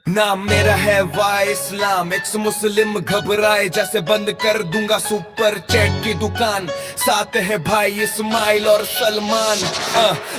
नाम मेरा है वाई इस्लाम, एक्स मुस्लिम घबराए जैसे बंद कर दूंगा सुपर चैट की दुकान। साथ है भाई इस्माइल और सलमान।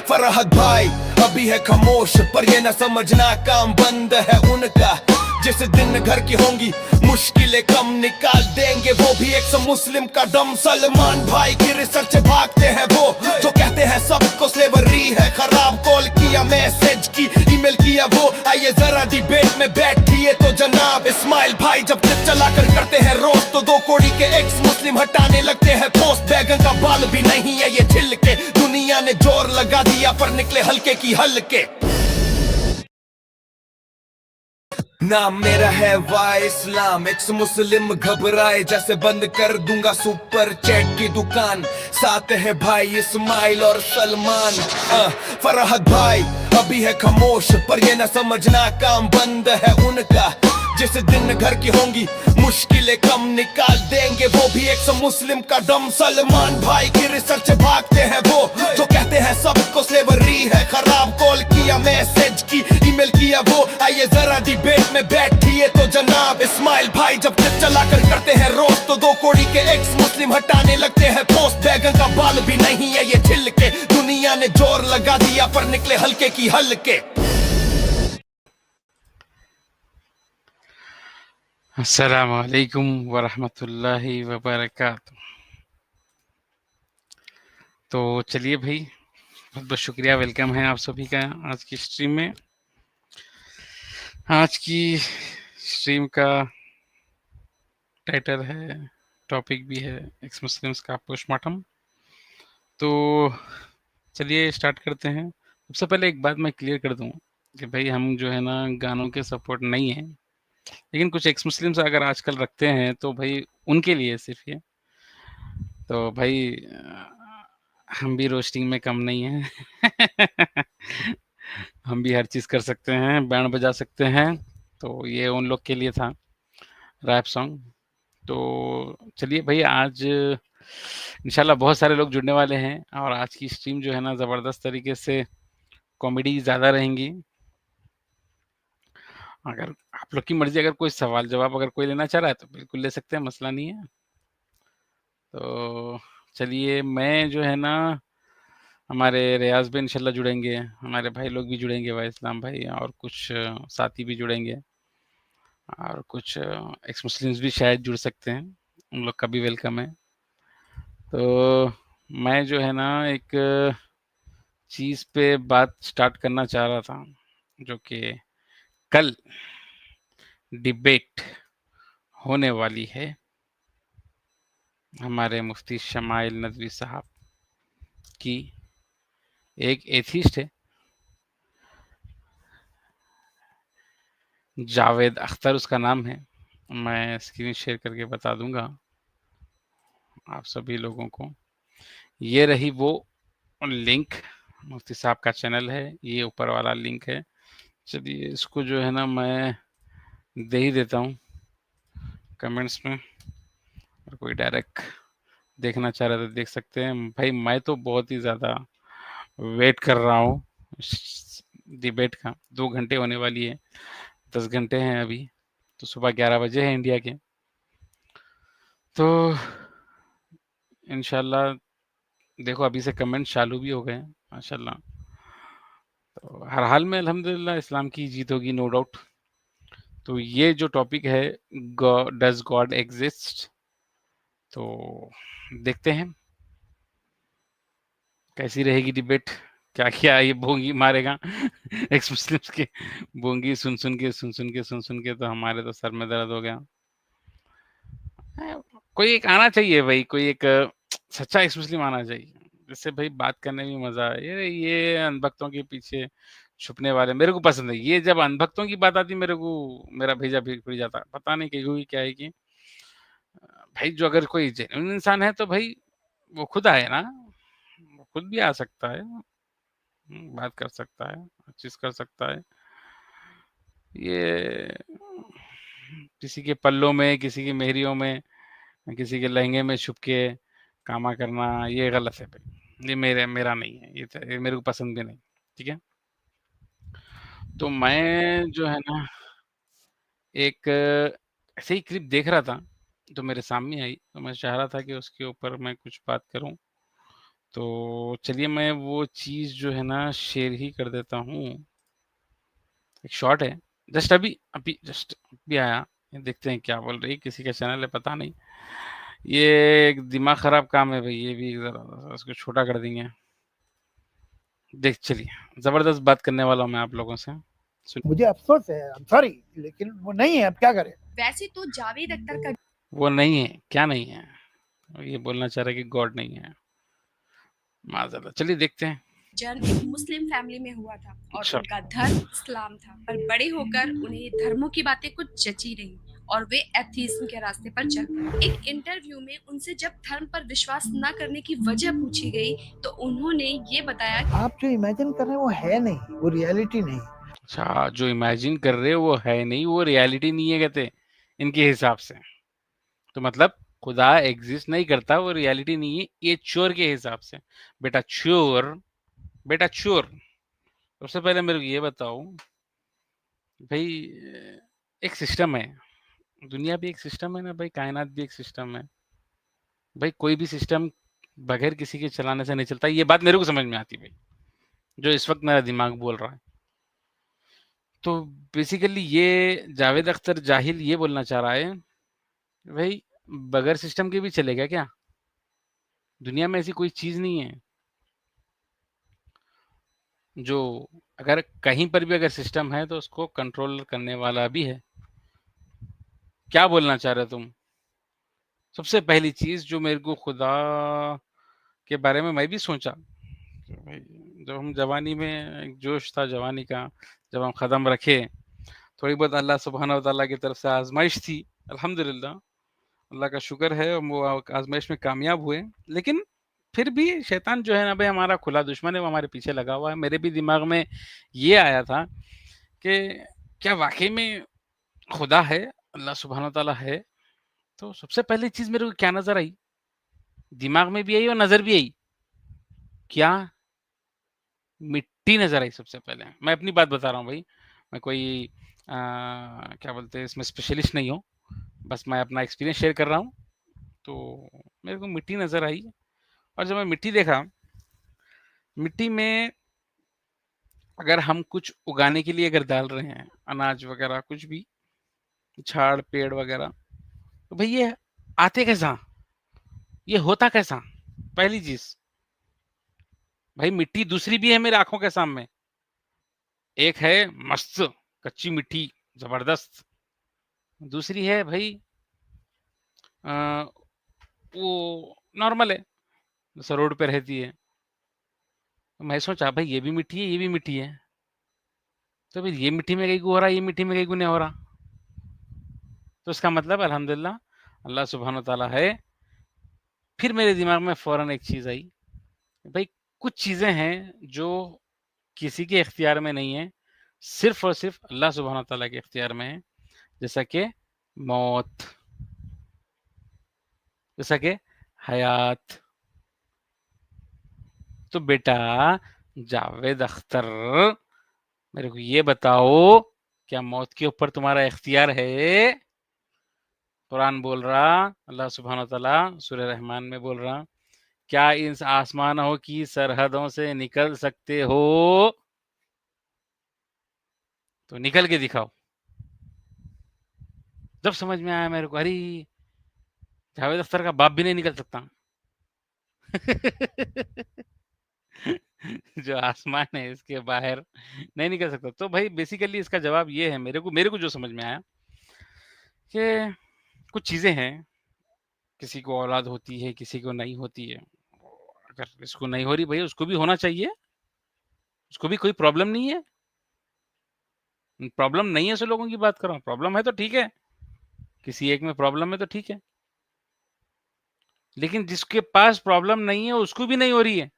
फरहद भाई अभी है खामोश, पर ये ना समझना काम बंद है उनका। जिस दिन घर की होंगी मुश्किलें कम, निकाल देंगे वो भी एक मुस्लिम का दम। सलमान भाई की रिसर्च भागते हैं वो, जो कहते हैं सबको स्लेवरी है खराब। कॉल किया, मैसेज की, ईमेल किया वो, आइए जरा डिबेट में बैठिए तो जनाब। इस्माइल भाई जब क्लिप चला कर करते हैं रोस्ट, तो 2 कौड़ी के एक्स मुस्लिम हटाने लगते हैं पोस्ट। बैगन का बाल भी नहीं है ये छिलके, दुनिया ने जोर लगा दिया पर निकले हल्के की हल्के। नाम मेरा है वाई इस्लाम, एक्स मुस्लिम घबराए जैसे बंद कर दूंगा सुपर चैट की दुकान। साथ है भाई इस्माइल और सलमान। फरहद भाई अभी है खामोश, पर ये ना समझना काम बंद है उनका। जिस दिन घर की होंगी मुश्किलें कम, निकाल देंगे वो भी एक मुस्लिम का दम। सलमान भाई की रिसर्च भागते हैं वो, जो कहते हैं सबको स्लेवरी है खराब। कॉल किया, मैसेज की, ईमेल किया वो, आइए जरा डिबेट में बैठिए तो जनाब। इस्माइल भाई जब क्लिप चला कर करते हैं रोस्ट, तो 2 कौड़ी के एक्स मुस्लिम हटाने लगते हैं पोस्ट। बैगन का बाल भी नहीं है ये छिलके, दुनिया ने जोर लगा दिया पर निकले हल्के की हल्के। अस्सलाम वालेकुम वरहमतुल्लाहि वबरकातुह। तो चलिए भाई, बहुत बहुत शुक्रिया, वेलकम है आप सभी का आज की स्ट्रीम में। आज की स्ट्रीम का टाइटल है, टॉपिक भी है, एक्स मुस्लिम्स का पोस्टमार्टम। तो चलिए स्टार्ट करते हैं। सबसे पहले एक बात मैं क्लियर कर दूं कि भाई हम जो है ना गानों के सपोर्ट नहीं है, लेकिन कुछ एक्स मुस्लिम्स अगर आजकल रखते हैं तो भाई उनके लिए सिर्फ ये। तो भाई हम भी रोस्टिंग में कम नहीं हैं। हम भी हर चीज़ कर सकते हैं, बैंड बजा सकते हैं। तो ये उन लोग के लिए था रैप सॉन्ग। तो चलिए भाई, आज इंशाल्लाह बहुत सारे लोग जुड़ने वाले हैं और आज की स्ट्रीम जो है ना ज़बरदस्त तरीके से कॉमेडी ज़्यादा रहेंगी। अगर आप लोग की मर्ज़ी, अगर कोई सवाल जवाब अगर कोई लेना चाह रहा है तो बिल्कुल ले सकते हैं, मसला नहीं है। तो चलिए, मैं जो है ना, हमारे रियाज़ भी इंशाल्लाह जुड़ेंगे, हमारे भाई लोग भी जुड़ेंगे, भाई इस्लाम भाई और कुछ साथी भी जुड़ेंगे और कुछ एक्स मुस्लिम्स भी शायद जुड़ सकते हैं, उन लोग का भी वेलकम है। तो मैं जो है ना एक चीज़ पे बात स्टार्ट करना चाह रहा था, जो कि कल डिबेट होने वाली है हमारे मुफ्ती शमाइल नदवी साहब की। एक एथिस्ट है, जावेद अख्तर उसका नाम है। मैं स्क्रीन शेयर करके बता दूंगा आप सभी लोगों को। ये रही वो लिंक, मुफ्ती साहब का चैनल है, ये ऊपर वाला लिंक है। चलिए इसको जो है ना मैं दे ही देता हूँ कमेंट्स में, और कोई डायरेक्ट देखना चाह रहा है तो देख सकते हैं। भाई मैं तो बहुत ही ज़्यादा वेट कर रहा हूँ डिबेट का। 2 घंटे होने वाली है, 10 घंटे हैं अभी, तो सुबह 11 बजे है इंडिया के। तो इंशाल्लाह देखो, अभी से कमेंट चालू भी हो गए हैं माशाल्लाह। तो हर हाल में अल्हम्दुलिल्लाह इस्लाम की जीत होगी, नो डाउट। तो ये जो टॉपिक है, डज गॉड एग्जिस्ट, तो देखते हैं कैसी रहेगी डिबेट। क्या क्या ये बोंगी मारेगा एक्स मुस्लिम्स के। बोंगी सुन सुन के तो हमारे तो सर में दर्द हो गया। कोई एक आना चाहिए भाई, कोई एक सच्चा एक्स मुस्लिम आना चाहिए, जिससे भाई बात करने में मजा आए। ये अनभक्तों के पीछे छुपने वाले मेरे को पसंद है। ये जब अनभक्तों की बात आती है, मेरे को मेरा भेजा भी खुल जाता है। पता नहीं क्यों, क्या है कि भाई जो अगर कोई जेन्युइन इंसान है तो भाई वो खुद आए ना, वो खुद भी आ सकता है, बात कर सकता है, हर चीज कर सकता है। ये किसी के पल्लों में, किसी की मेहरियों में, किसी के लहंगे में छुप के कामा करना, ये गलत है भाई। ये मेरा नहीं है, ये मेरे को पसंद भी नहीं। ठीक है, तो मैं जो है ना, एक ऐसे ही क्लिप देख रहा था, तो मेरे सामने आई, तो मैं चाह रहा था कि उसके ऊपर मैं कुछ बात करूँ। तो चलिए मैं वो चीज़ जो है ना शेयर ही कर देता हूँ। एक शॉर्ट है, जस्ट अभी आया, देखते हैं क्या बोल रही है, किसी का चैनल है पता नहीं। ये एक दिमाग खराब काम है भाई, ये भी ज़रा इसको छोटा कर देंगे। देख चलिए, ज़बरदस्त बात करने वाला हूँ मैं आप लोगों से। मुझे अफ़सोस है, आई एम सॉरी, लेकिन वो नहीं है, अब क्या करें? वैसे तो जावेद अख्तर का वो नहीं है, क्या नहीं है? ये बोलना चाह रहा है कि गॉड नहीं है। माज़अल्लाह, चलिए देखते हैं। जन्म एक मुस्लिम फैमिली में हुआ था और अच्छा। उनका धर्म इस्लाम था, पर बड़े होकर उन्हें धर्मों की बातें कुछ जची नहीं और वे एथीज्म के रास्ते पर चल पड़े। एक इंटरव्यू में उनसे जब धर्म पर विश्वास न करने की वजह पूछी गई तो उन्होंने ये बताया, आप जो इमेजिन कर रहे हैं वो है नहीं, वो रियलिटी नहीं। अच्छा, जो इमेजिन कर रहे हो वो है नहीं, वो रियलिटी नहीं है कहते इनके हिसाब से। तो मतलब खुदा एग्जिस्ट नहीं करता, वो रियलिटी नहीं है, ये चोर के हिसाब से। बेटा चोर, बेटा चोर, सबसे पहले मेरे को ये बताओ भाई, एक सिस्टम है, दुनिया भी एक सिस्टम है ना भाई, कायनात भी एक सिस्टम है भाई। कोई भी सिस्टम बगैर किसी के चलाने से नहीं चलता, ये बात मेरे को समझ में आती भाई, जो इस वक्त मेरा दिमाग बोल रहा है। तो बेसिकली ये जावेद अख्तर जाहिल ये बोलना चाह रहा है भाई, बगैर सिस्टम के भी चलेगा क्या? दुनिया में ऐसी कोई चीज नहीं है जो, अगर कहीं पर भी अगर सिस्टम है तो उसको कंट्रोल करने वाला भी है। क्या बोलना चाह रहे हो तुम? सबसे पहली चीज जो मेरे को खुदा के बारे में मैं भी सोचा कि भाई, जब हम जवानी में एक जोश था जवानी का, जब हम कदम रखे, थोड़ी बहुत अल्लाह सुब्हाना व तआला की तरफ से आजमाइश थी, अल्हम्दुलिल्लाह, अल्लाह का शुक्र है हम वो आजमाइश में कामयाब हुए। लेकिन फिर भी शैतान जो है ना भाई हमारा खुला दुश्मन है, वो हमारे पीछे लगा हुआ है। मेरे भी दिमाग में ये आया था कि क्या वाकई में खुदा है, अल्लाह सुब्हाना व तआला है? तो सबसे पहली चीज मेरे को क्या नजर आई, दिमाग में भी आई और नजर भी आई, क्या? मिट्टी नजर आई सबसे पहले। मैं अपनी बात बता रहा हूँ भाई, मैं कोई क्या बोलते हैं इसमें स्पेशलिस्ट नहीं हूँ, बस मैं अपना एक्सपीरियंस शेयर कर रहा हूँ। तो मेरे को मिट्टी नजर आई, और जब मैं मिट्टी देखा, मिट्टी में अगर हम कुछ उगाने के लिए अगर डाल रहे हैं, अनाज वगैरह कुछ भी, झाड़ पेड़ वगैरह, तो भाई ये आते कैसा, ये होता कैसा? पहली चीज भाई, मिट्टी दूसरी भी है मेरे आंखों के सामने। एक है मस्त कच्ची मिट्टी, जबरदस्त। दूसरी है भाई अ, वो नॉर्मल है, जैसे रोड पे रहती है। तो मैं सोचा भाई ये भी मिट्टी है, ये भी मिट्टी है, तो फिर ये मिट्टी में कहीं को हो रहा है, ये मिट्टी में कहीं को नहीं हो रहा। तो इसका मतलब अल्हम्दुलिल्लाह अल्लाह सुब्हानो ताला है। फिर मेरे दिमाग में फौरन एक चीज आई, भाई कुछ चीजें हैं जो किसी के इख्तियार में नहीं है, सिर्फ और सिर्फ अल्लाह सुब्हानो ताला के इख्तियार में है। जैसा कि मौत, जैसा कि हयात। तो बेटा जावेद अख्तर, मेरे को ये बताओ, क्या मौत के ऊपर तुम्हारा इख्तियार है? कुरान बोल रहा, अल्लाह सुब्हानो तआला सूरह रहमान में बोल रहा, क्या इन आसमानों की सरहदों से निकल सकते हो? तो निकल के दिखाओ। जब समझ में आया मेरे को, अरे जावेद अख्तर का बाप भी नहीं निकल सकता। जो आसमान है इसके बाहर नहीं निकल सकता। तो भाई बेसिकली इसका जवाब ये है, मेरे को जो समझ में आया कि कुछ चीजें हैं, किसी को औलाद होती है, किसी को नहीं होती है। अगर इसको नहीं हो रही भैया, उसको भी होना चाहिए, उसको भी कोई प्रॉब्लम नहीं है। प्रॉब्लम नहीं है सो लोगों की बात कर रहा हूँ, प्रॉब्लम है तो ठीक है, किसी एक में प्रॉब्लम है तो ठीक है, लेकिन जिसके पास प्रॉब्लम नहीं है उसको भी नहीं हो रही है।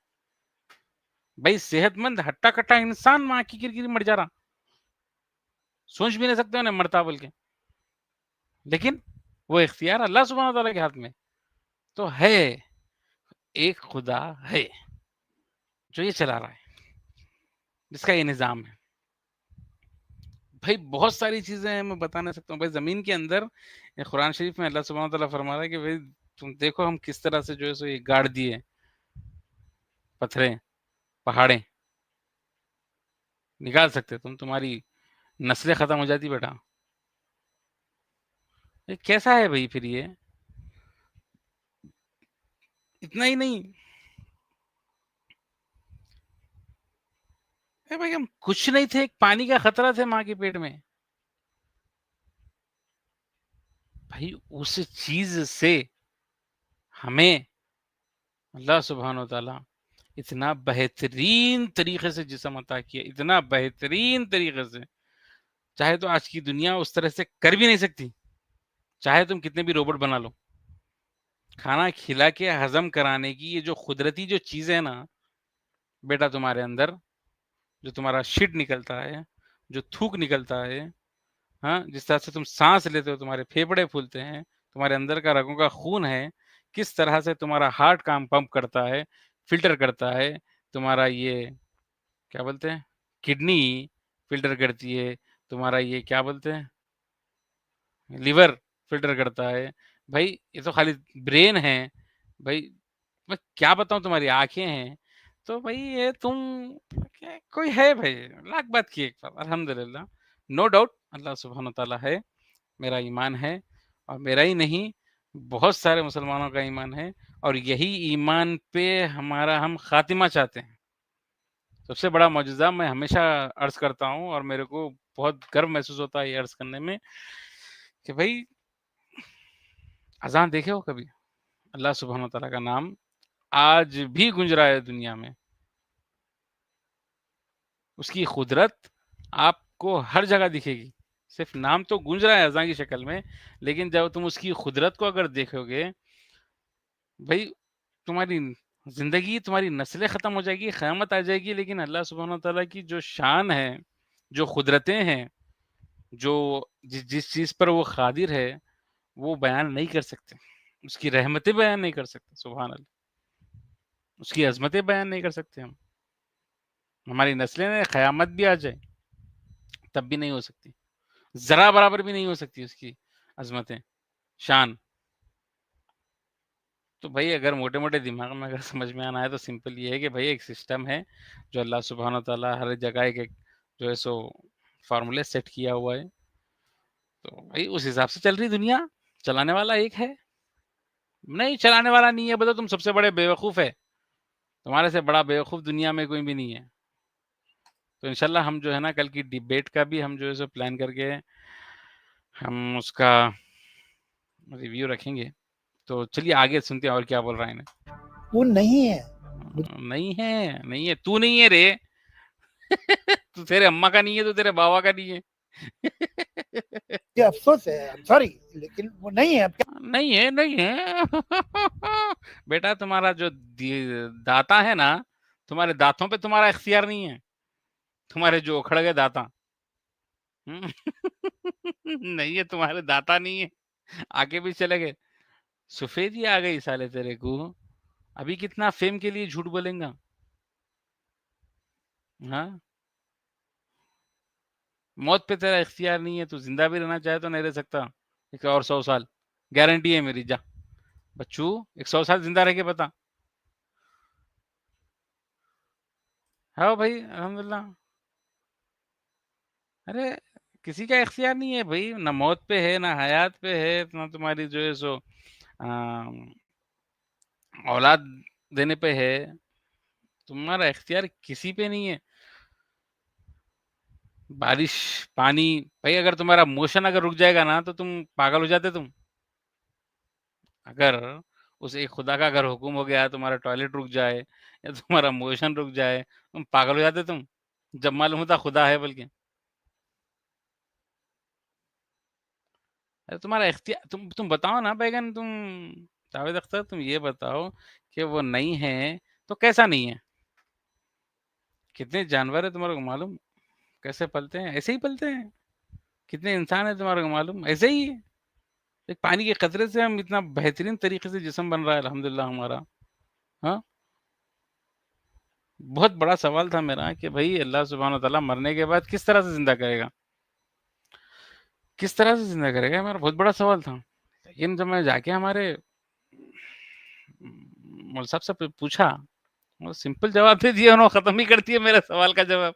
भाई सेहतमंद हट्टा कट्टा इंसान माँ की किरकिरी मर जा रहा, सोच भी नहीं सकते उन्हें मरता बोल के, लेकिन वो इख्तियार अल्लाह सुब्हानो तआला के हाथ में। तो है एक खुदा है जो ये चला रहा है, जिसका ये निजाम है। भाई बहुत सारी चीज़ें हैं, मैं बता नहीं सकता हूँ। भाई ज़मीन के अंदर कुरान शरीफ में अल्लाह सुब्हानहू व तआला फरमा रहा है कि भाई तुम देखो हम किस तरह से जो है सो ये गाड़ दिए, पत्थरें, पहाड़ें निकाल सकते तुम, तुम्हारी नस्लें खत्म हो जाती बेटा। ये कैसा है भाई फिर ये? इतना ही नहीं, अरे भाई हम कुछ नहीं थे, एक पानी का खतरा थे माँ के पेट में। भाई उस चीज़ से हमें अल्लाह सुब्हानहू व तआला इतना बेहतरीन तरीके से जिस्म अता किया, इतना बेहतरीन तरीके से, चाहे तो आज की दुनिया उस तरह से कर भी नहीं सकती, चाहे तुम कितने भी रोबोट बना लो। खाना खिला के हज़म कराने की ये जो कुदरती जो चीज़ है ना, बेटा तुम्हारे अंदर, जो तुम्हारा शिट निकलता है, जो थूक निकलता है, हाँ, जिस तरह से तुम साँस लेते हो, तुम्हारे फेफड़े फूलते हैं, तुम्हारे अंदर का रगों का खून है, किस तरह से तुम्हारा हार्ट काम पंप करता है, फ़िल्टर करता है, तुम्हारा ये क्या बोलते हैं, किडनी फ़िल्टर करती है, तुम्हारा ये क्या बोलते हैं, लिवर फ़िल्टर करता है। भाई ये तो खाली ब्रेन है, भाई मैं क्या बताऊँ, तुम्हारी आँखें हैं, तो भाई ये तुम क्या कोई है भाई, लाख बात की एक बात, अल्हम्दुलिल्लाह, नो डाउट अल्लाह सुब्हानहू व तआला है, मेरा ईमान है, और मेरा ही नहीं, बहुत सारे मुसलमानों का ईमान है, और यही ईमान पे हमारा हम खातिमा चाहते हैं। सबसे बड़ा मौजूज़ा मैं हमेशा अर्ज़ करता हूँ, और मेरे को बहुत गर्व महसूस होता है ये अर्ज़ करने में कि भाई अज़ान देखे हो कभी? अल्लाह सुब्हानहू व तआला का नाम आज भी गूंज रहा है दुनिया में। उसकी कुदरत आपको हर जगह दिखेगी। सिर्फ़ नाम तो गूंज रहा है अज़ान की शक्ल में, लेकिन जब तुम उसकी कुदरत को अगर देखोगे, भई तुम्हारी ज़िंदगी, तुम्हारी नस्लें ख़त्म हो जाएगी, क़यामत आ जाएगी, लेकिन अल्लाह सुब्हानहू व तआला की जो शान है, जो कुदरतें हैं, जो जिस चीज़ पर वो क़ादिर है, वो बयान नहीं कर सकते। उसकी रहमतें बयान नहीं कर सकते, सुभान अल्लाह। उसकी अज़मतें बयान नहीं कर सकते हम। हमारी नस्लें ना क़यामत भी आ जाए, तब भी नहीं हो सकती। ज़रा बराबर भी नहीं हो सकती उसकी अज़मतें, शान। तो भाई अगर मोटे-मोटे दिमाग में अगर समझ में आना है, तो सिंपल ये है कि भाई एक सिस्टम है, जो अल्लाह सुब्हानहू व तआला हर जगह एक-एक जो है सो फ़ॉर्मूले सेट किया हुआ है। तो भाई उस हिसाब से चल रही दुनिया, चलाने वाला एक है। नहीं, चलाने वाला नहीं है बोले तो तुम सबसे बड़े बेवकूफ़ है। तुम्हारे से बड़ा बेवकूफ़ दुनिया में कोई भी नहीं है। तो इंशाल्लाह हम जो है ना, कल की डिबेट का भी हम जो है सो प्लान करके हम उसका रिव्यू रखेंगे। तो चलिए आगे सुनते हैं और क्या बोल रहा है इन्हें। वो नहीं है। नहीं है, नहीं है, तू नहीं है रे। तू तेरे अम्मा का नहीं है, तो तेरे बाबा का नहीं है। ये अफ़सोस है, आई एम सॉरी, लेकिन वो नहीं है, अब क्या नहीं है, नहीं है। बेटा तुम्हारा जो दाता है ना, तुम्हारे दाँतों पे तुम्हारा इख्तियार नहीं है। तुम्हारे जो उखड़ गए दाँता। हुँ। नहीं है, तुम्हारे दाता नहीं है। आगे भी चले गए। सफ़ेदी आ गई साले तेरे को। अभी कितना फ़ेम के लिए झूठ बोलेगा? हाँ? मौत पे तेरा इख्तियार नहीं है, तू ज़िंदा भी रहना चाहे तो नहीं रह सकता। एक और 100 साल, गारंटी है मेरी, जा। बच्चू, एक 100 साल ज़िंदा रह के बता। हाँ भाई, अल्हम्दुलिल्लाह। अरे! किसी का इख्तियार नहीं है भई, ना मौत पे है, ना हयात पे है, ना तुम्हारी जो है सो औलाद देने पे है। तुम्हारा इख्तियार किसी पे नहीं है। बारिश, पानी, भाई अगर तुम्हारा मोशन अगर रुक जाएगा ना, तो तुम पागल हो जाते तुम। अगर उस एक खुदा का अगर हुक्म हो गया, तुम्हारा टॉयलेट रुक जाए या तुम्हारा मोशन रुक जाए, तुम पागल हो जाते तुम। जब मालूम होता खुदा है बल्कि। अरे तुम्हारा इख्तियार, तुम बताओ ना बैंगन, तुम जावेद अख्तर, तुम ये बताओ कि वो नहीं है, तो कैसा नहीं है? कितने जानवर है तुम्हारे को मालूम? कैसे पलते हैं? ऐसे ही पलते हैं। कितने इंसान है तुम्हारे को मालूम? ऐसे ही है। एक पानी के कतरे से हम इतना बेहतरीन तरीके से जिस्म बन रहा है अल्हम्दुलिल्लाह हमारा। हाँ? बहुत बड़ा सवाल था मेरा कि भई अल्लाह सुब्हानहू व तआला मरने के बाद किस तरह से ज़िंदा करेगा? किस तरह से जिंदा करेगा, मेरा बहुत बड़ा सवाल था। लेकिन जब मैं जाके हमारे मौलवी साहब से पूछा, वो सिंपल जवाब दे दिया उन्होंने, खत्म ही कर दिया मेरे सवाल का जवाब।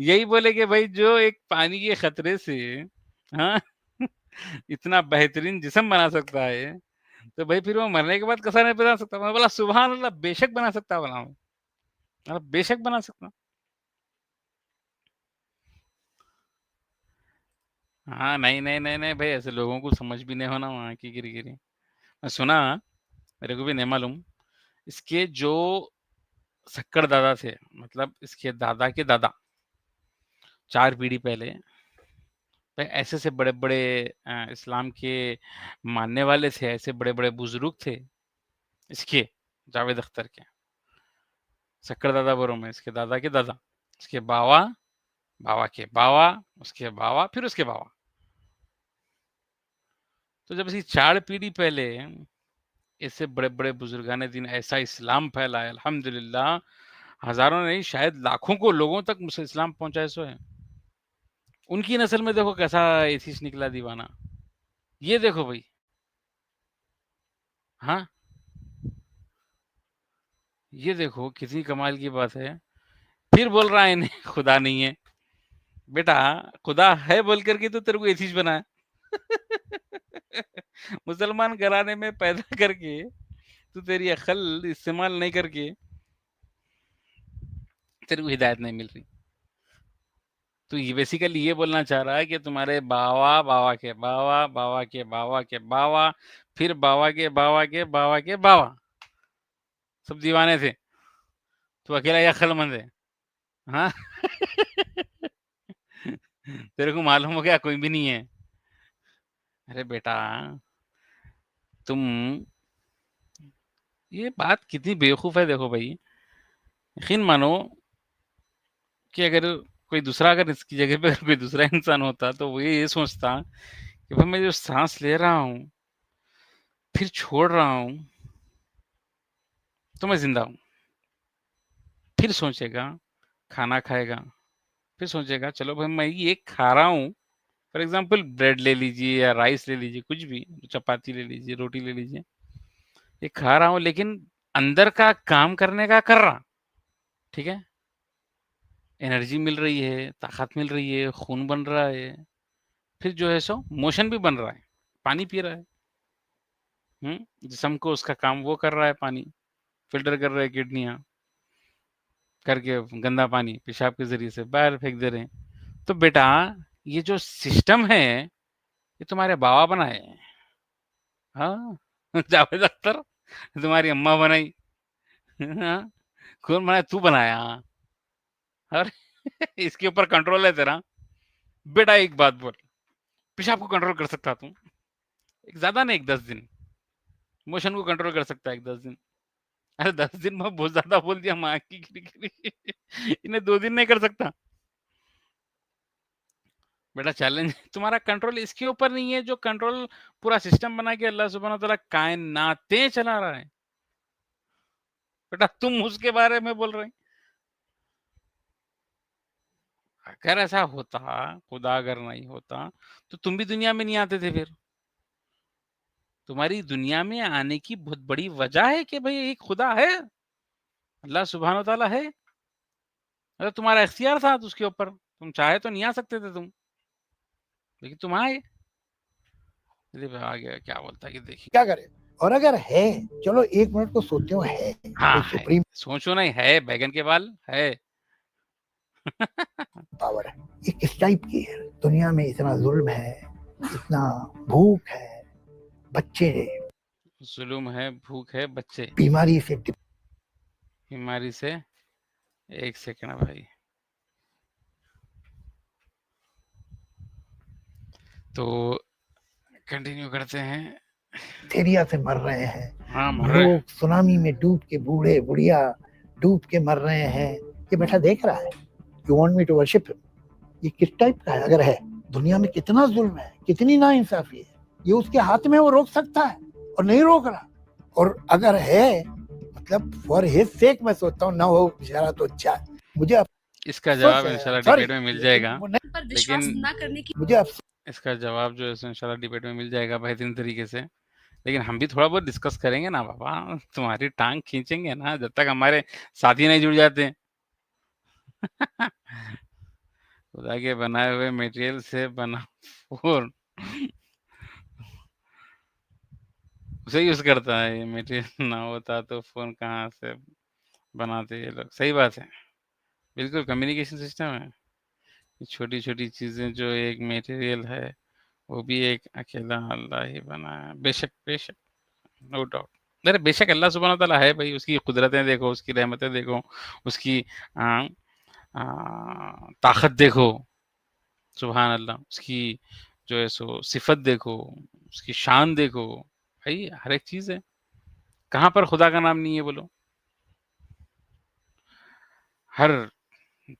यही बोले कि भाई जो एक पानी के खतरे से, हाँ, इतना बेहतरीन जिस्म बना सकता है, तो भाई फिर वो मरने के बाद कैसा नहीं बना सकता। मैं बोला सुभान अल्लाह, बेशक बना सकता, बोला मैं, बेशक बना सकता। हाँ, नहीं नहीं नहीं नहीं भाई, ऐसे लोगों को समझ भी नहीं होना वहाँ की गिरी गिरी। मैं सुना, मेरे को भी नहीं मालूम, इसके जो सक्कर दादा थे, मतलब इसके दादा के दादा, 4 पीढ़ी पहले भाई ऐसे से बड़े बड़े इस्लाम के मानने वाले थे, ऐसे बड़े बड़े बुजुर्ग थे इसके, जावेद अख्तर के सक्कर दादा बोलो मैं, इसके दादा के दादा, इसके बावा, बावा के बावा, उसके बावा, फिर उसके बावा। तो जब इसकी 4 पीढ़ी पहले इससे बड़े बड़े बुजुर्गाने दिन ऐसा इस्लाम फैलाया, अल्हम्दुलिल्लाह, हजारों नहीं शायद लाखों को लोगों तक इस्लाम पहुंचाए सो है। उनकी नस्ल में देखो कैसा एथीस्ट निकला दीवाना, ये देखो भाई। हाँ, ये देखो कितनी कमाल की बात है। फिर बोल रहा है इन्हें खुदा नहीं है। बेटा खुदा है बोल करके तो तेरे को एथीस्ट बनाया। मुसलमान घराने में पैदा करके तो तेरी अकल इस्तेमाल नहीं करके तेरे को हिदायत नहीं मिल रही। तो ये बेसिकली ये बोलना चाह रहा है कि तुम्हारे बावा, बावा के बावा, बावा के बावा के बावा, फिर बावा के बावा के बावा के बावा सब दीवाने थे, तो अकेला ये अक्लमंद है। हाँ। तेरे को मालूम हो गया कोई भी नहीं है। अरे बेटा तुम, ये बात कितनी बेवकूफ है देखो भाई। यकीन मानो कि अगर कोई दूसरा, अगर इसकी जगह पे कोई दूसरा इंसान होता तो वो ये सोचता कि भाई मैं जो सांस ले रहा हूँ फिर छोड़ रहा हूँ तो मैं जिंदा हूँ। फिर सोचेगा, खाना खाएगा, फिर सोचेगा चलो भाई मैं ये खा रहा हूँ, फॉर एग्जाम्पल ब्रेड ले लीजिए या राइस ले लीजिए, कुछ भी, चपाती ले लीजिए, रोटी ले लीजिए, ये खा रहा हूँ लेकिन अंदर का काम करने का कर रहा, ठीक है, एनर्जी मिल रही है, ताकत मिल रही है, खून बन रहा है, फिर जो है सो मोशन भी बन रहा है, पानी पी रहा है, जिस्म को उसका काम वो कर रहा है, पानी फिल्टर कर रहा है, किडनियां करके गंदा पानी पेशाब के जरिए से बाहर फेंक दे रहे हैं। तो बेटा ये जो सिस्टम है ये तुम्हारे बाबा बनाए हैं। हाँ, जावेद अख्तर तुम्हारी अम्मा बनाई, हाँ, कौन बनाया? तू बनाया। और इसके ऊपर कंट्रोल है तेरा। बेटा एक बात बोल, पेशाब को कंट्रोल कर सकता तू, एक ज्यादा नहीं, एक 10 दिन। मोशन को कंट्रोल कर सकता है एक 10 दिन। अरे 10 दिन में बहुत ज्यादा बोल दिया, माँ की इन्हें 2 दिन नहीं कर सकता। बेटा चैलेंज तुम्हारा कंट्रोल इसके ऊपर नहीं है, जो कंट्रोल पूरा सिस्टम बना के अल्लाह सुब्हानहू तआला कायनातें चला रहा है। बेटा तुम उसके बारे में बोल रहे हैं। अगर ऐसा होता, खुदा अगर नहीं होता तो तुम भी दुनिया में नहीं आते थे। फिर तुम्हारी दुनिया में आने की बहुत बड़ी वजह है कि भाई एक खुदा है, अल्लाह सुब्हानहू तआला है। अगर तुम्हारा इख्तियार था तो उसके ऊपर, तुम चाहे तो नहीं आ सकते थे तुम, लेकिन तुम आए। आ गया क्या बोलता है कि देखिए क्या करे। और अगर है, चलो 1 मिनट को सोचते हो, है हाँ कोई सुप्रीम सोचो नहीं, है बैगन के बाल है। पावर है, ये किस टाइप की है? दुनिया में इतना जुल्म है, इतना भूख है, बच्चे जुल्म है, भूख है, बच्चे बीमारी से बीमारी से। एक सेकंड भाई, तो कंटिन्यू करते हैं। डिप्थीरिया से मर रहे हैं, हाँ मर रहे हैं। लोग सुनामी में डूब के, बूढ़े बुढ़िया डूब के मर रहे हैं। ये बेटा देख रहा है, you want me to worship him? ये किस टाइप का है? अगर है, दुनिया में कितना जुल्म है, कितनी नाइंसाफी है, ये उसके हाथ में, वो रोक सकता है और नहीं रोक रहा। और अगर है, मतलब फॉर हिज सेक मैं सोचता हूँ ना हो बेचारा तो अच्छा। मुझे इसका जवाब इंशाल्लाह डिबेट में मिल जाएगा, पर विश्वास लेकिन ना करने की मुझे इसका जवाब जो है सो इंशाल्लाह डिबेट में मिल जाएगा बेहतरीन तरीके से। लेकिन हम भी थोड़ा बहुत डिस्कस करेंगे ना बाबा, तुम्हारी टांग खींचेंगे ना जब तक हमारे साथी नहीं जुड़ जाते। खुदा के बनाए हुए मटेरियल से बना फोन उसे यूज करता है, ये मटेरियल ना होता तो फोन कहाँ से बनाते ये लोग। सही बात है, बिल्कुल कम्युनिकेशन सिस्टम है। छोटी छोटी चीजें जो एक मटेरियल है वो भी एक अकेला अल्लाह ही बनाया है। बेशक बेशक, नो डाउट। अरे बेशक अल्लाह सुब्हान ताला है भाई, उसकी कुदरतें देखो, उसकी रहमतें देखो, उसकी आ, ताकत देखो, सुभान अल्लाह, उसकी जो है सो सिफत देखो, उसकी शान देखो। भाई हर एक चीज है, कहाँ पर खुदा का नाम नहीं है बोलो। हर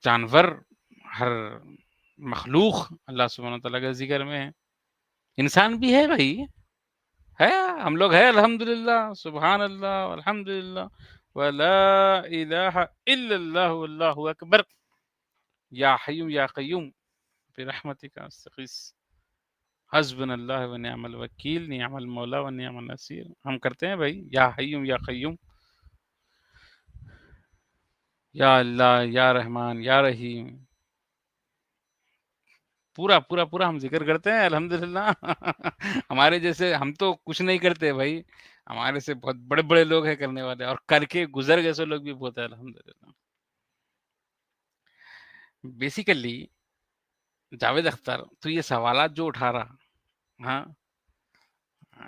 जानवर, हर मखलूक अल्लाह सुब्हान ताला के जिक्र में है। इंसान भी है भाई, है, हम लोग है अल्हम्दुलिल्लाह, सुभान अल्लाह, अल्हम्दुलिल्लाह, वला इलाहा इल्लल्लाह, वल्लाहु अकबर, या हय्युम या कय्यूम बिरहमतिका अस्तगीस, हस्बुनल्लाह व निअमल वकील, निअमल मौला व निअमन नसीर। हम करते हैं भाई, या हय्युम या कय्यूम, या अल्लाह, या रहमान, या रहीम, पूरा पूरा पूरा हम जिक्र करते हैं अल्हम्दुलिल्लाह। हमारे जैसे हम तो कुछ नहीं करते भाई, हमारे से बहुत बड़े बड़े लोग हैं करने वाले, और करके गुजर गए सो लोग भी बहुत है अल्हम्दुलिल्लाह। बेसिकली जावेद अख्तर, तो ये सवालात जो उठा रहा, हाँ,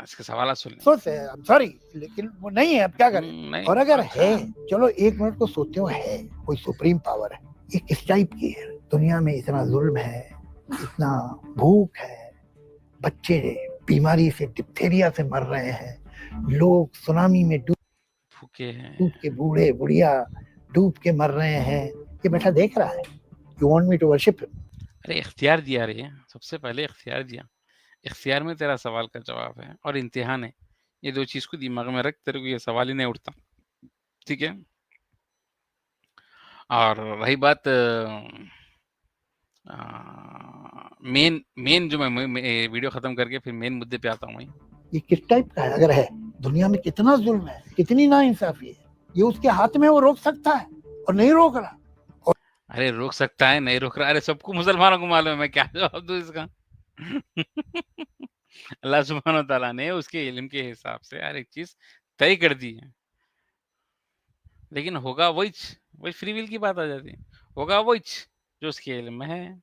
इसके सवालात सुन लें। अफसोस है, I'm sorry, लेकिन वो नहीं है, अब क्या करें। नहीं, और अगर अच्छा। है, चलो एक मिनट को सोचते हो, है कोई सुप्रीम पावर है, ये किस टाइप की है। दुनिया में इतना जुल्म है, इतना भूख है, बच्चे बीमारी से, डिप्थेरिया से मर रहे हैं, लोग सुनामी में भूखे हैं, डूब के, बूढ़े बुढ़िया डूब के मर रहे हैं, ये बेटा देख रहा है। You want me to worship him? अरे इख्तियार दिया रे, सबसे पहले इख्तियार दिया। इख्तियार में तेरा सवाल का जवाब है और इम्तिहान है। ये दो चीज को दिमाग में रख, तेरे को ये सवाल ही नहीं उठता, ठीक है। और रही बात मेन मेन जो मैं वीडियो खत्म करके फिर मेन मुद्दे पे आता हूँ मैं। ये किस टाइप का है, अगर है, दुनिया में कितना जुल्म है, कितनी नाइंसाफी है, ये उसके हाथ में, वो रोक सकता है और नहीं रोक रहा। अरे रोक सकता है, नहीं रोक रहा, अरे सबको मुसलमानों को मालूम है, मैं क्या जवाब दूं इसका। अल्लाह सुब्हान ताला ने उसके इल्म के हिसाब से हर एक चीज तय कर दी है। लेकिन होगा वही फ्री विल की बात आ जाती है, होगा वही जो उसके इल्म में है।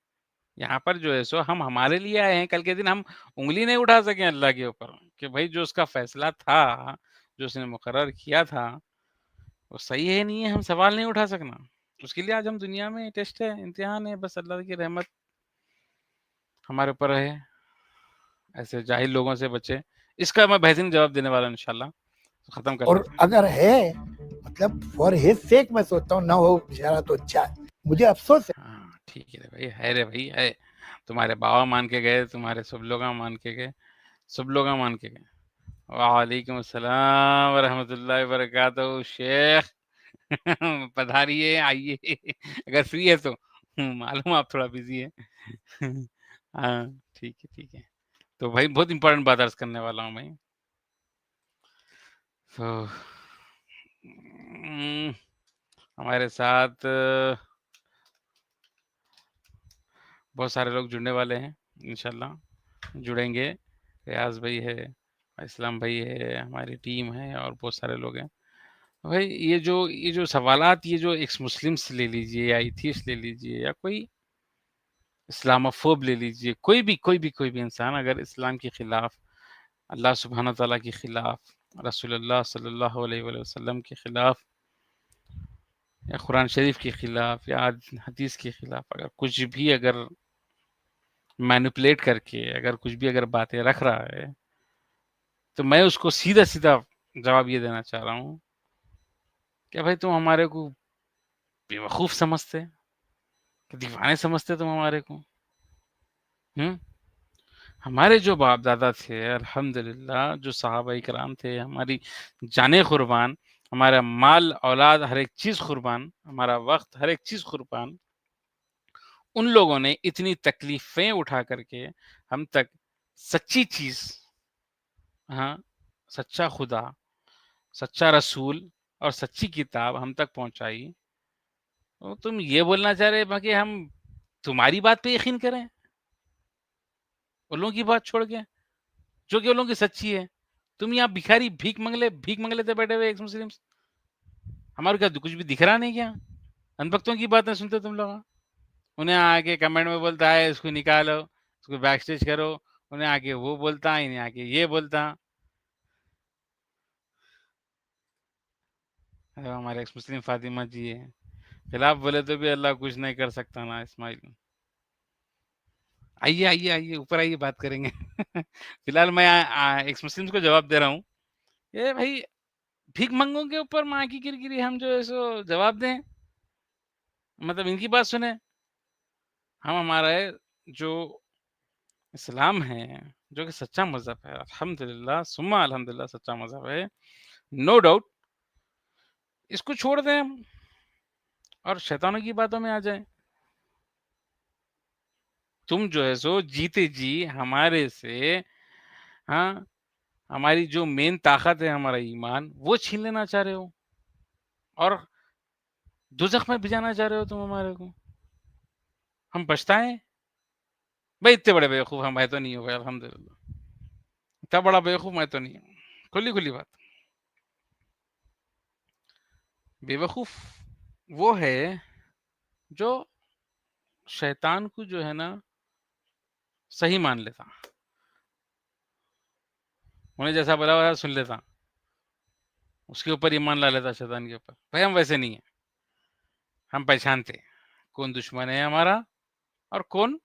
यहाँ पर जो है सो हम हमारे लिए आए हैं, कल के दिन हम उंगली नहीं उठा सके अल्लाह के ऊपर कि भाई जो उसका फैसला था, जो उसने मुकर्रर किया था, वो सही है नहीं है, हम सवाल नहीं उठा सकना। उसके लिए आज हम दुनिया में, टेस्ट है, इम्तिहान है, बस अल्लाह की रहमत हमारे ऊपर है, ऐसे जाहिल लोगों से बचे। इसका मैं बेहतरीन जवाब देने वाला हूं इंशाल्लाह। तो खत्म कर और लेते हैं। अगर है, मतलब फॉर हिज सेक मैं सोचता हूँ, ना हो बेचारा तो अच्छा है। मुझे अफसोस है। हाँ ठीक है भाई, है रे भाई, है। तुम्हारे बाबा मान के गए, तुम्हारे सब लोग मान के गए, सब लोग मान के गए। वालेकुम अस्सलाम वरहमतुल्लाहि वबरकातुहू शेख। पधारिए, आइए, अगर फ्री है तो। मालूम आप थोड़ा बिजी है। हाँ ठीक है, ठीक है। तो भाई बहुत इंपॉर्टेंट बात अर्ज करने वाला हूँ मैं। तो हमारे साथ बहुत सारे लोग जुड़ने वाले हैं, इंशाल्लाह जुड़ेंगे। रियाज भाई है, इस्लाम भाई है, हमारी टीम है और बहुत सारे लोग हैं। भाई ये जो सवालात, ये जो एक्स मुस्लिम्स ले लीजिए या एथियस्ट ले लीजिए या कोई इस्लामोफोब ले लीजिए, कोई भी इंसान अगर इस्लाम के खिलाफ, अल्लाह सुब्हान ताला के खिलाफ, रसूलुल्लाह सल्लल्लाहु अलैहि वसल्लम के खिलाफ, या कुरान शरीफ के खिलाफ या हदीस के खिलाफ अगर कुछ भी अगर मैनिपुलेट करके अगर कुछ भी अगर बातें रख रहा है, तो मैं उसको सीधा सीधा जवाब ये देना चाह रहा हूँ कि भाई तुम हमारे को बेवकूफ़ समझते, कि दीवाने समझते तुम हमारे को। हमारे जो बाप दादा थे अल्हम्दुलिल्लाह, जो सहाबा इकराम थे, हमारी जाने कुर्बान, हमारा माल औलाद हर एक चीज़ कुर्बान, हमारा वक्त हर एक चीज़ कुर्बान, उन लोगों ने इतनी तकलीफें उठा करके हम तक सच्ची चीज, हाँ, सच्चा खुदा, सच्चा रसूल और सच्ची किताब हम तक पहुंचाई। तो तुम ये बोलना चाह रहे कि हम तुम्हारी बात पे यकीन करें, उन लोगों की बात छोड़ के, जो कि उन लोगों की सच्ची है। तुम यहाँ भिखारी भीख मंगले थे बैठे हुए एक्स मुस्लिम्स, हमारे क्या कुछ भी दिख रहा नहीं क्या? अनभक्तों की बातें सुनते तुम लोग, उन्हें आके कमेंट में बोलता है इसको निकालो, इसको बैक स्टेज करो, उन्हें आके वो बोलता, इन्हें आके ये बोलता। अरे हमारे एक्स मुस्लिम फातिमा जी है, खिलाफ बोले तो भी अल्लाह कुछ नहीं कर सकता ना इस्माइल। आइए आइए आइए ऊपर आइए, बात करेंगे। फिलहाल मैं एक्स मुस्लिम्स को जवाब दे रहा हूँ। ये भाई भीख मंगों के ऊपर माँ की किरकिरी हम जो है सो जवाब दें, मतलब इनकी बात सुने? हम हमारा जो इस्लाम है, जो कि सच्चा मजहब है, अल्हम्दुलिल्लाह सुम्मा अल्हम्दुलिल्लाह सच्चा मजहब है, नो डाउट, इसको छोड़ दें हम और शैतानों की बातों में आ जाए। तुम जो है सो जीते जी हमारे से, हाँ, हमारी जो मेन ताकत है हमारा ईमान, वो छीन लेना चाह रहे हो और दोजख में भिजाना चाह रहे हो तुम हमारे को। हम पछताएं भाई, इतने बड़े बेवकूफ हम मैं तो नहीं हो भाई, अल्हम्दुलिल्लाह इतना बड़ा बेवकूफ मैं तो नहीं हूँ। खुली खुली बात, बेवकूफ वो है जो शैतान को जो है ना सही मान लेता, उन्हें जैसा बोला वैसा सुन लेता, उसके ऊपर ईमान ला लेता शैतान के ऊपर। भाई हम वैसे नहीं है, हम पहचानते कौन दुश्मन है हमारा और कौन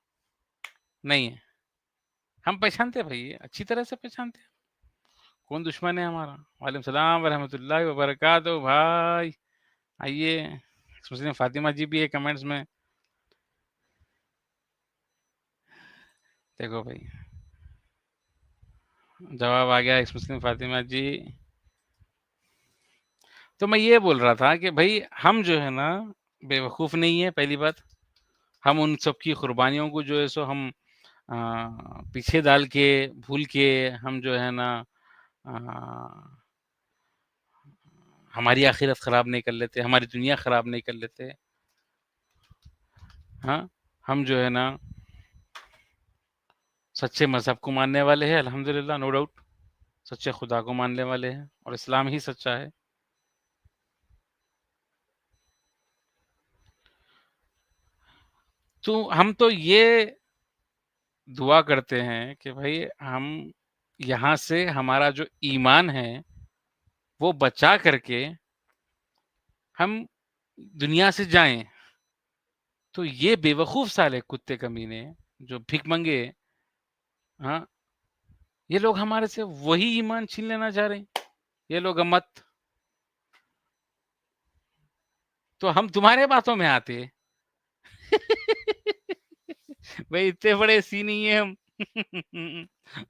नहीं है। हम पहचानते भाई, अच्छी तरह से पहचानते कौन दुश्मन है हमारा। वालेकुम सलाम वरहमतुल्लाहि वबरकातुहू। भाई आइए, मुस्लिम फातिमा जी भी है कमेंट्स में, देखो भाई जवाब आ गया एक्स मुस्लिम फातिमा जी। तो मैं ये बोल रहा था कि भाई हम जो है ना बेवकूफ़ नहीं है, पहली बात। हम उन सब की कुर्बानियों को जो है सो हम पीछे डाल के, भूल के हम जो है ना हमारी आखिरत ख़राब नहीं कर लेते, हमारी दुनिया ख़राब नहीं कर लेते। हाँ, हम जो है ना सच्चे मज़हब को मानने वाले हैं, अल्हम्दुलिल्लाह, नो डाउट, सच्चे खुदा को मानने वाले हैं और इस्लाम ही सच्चा है। तो हम तो ये दुआ करते हैं कि भाई हम यहाँ से हमारा जो ईमान है वो बचा करके हम दुनिया से जाएं। तो ये बेवकूफ साले कुत्ते कमीने जो भिख मंगे, हाँ, ये लोग हमारे से वही ईमान छीन लेना चाह रहे हैं। ये लोग मत, तो हम तुम्हारे बातों में आते। भाई इतने बड़े सी नहीं है हम।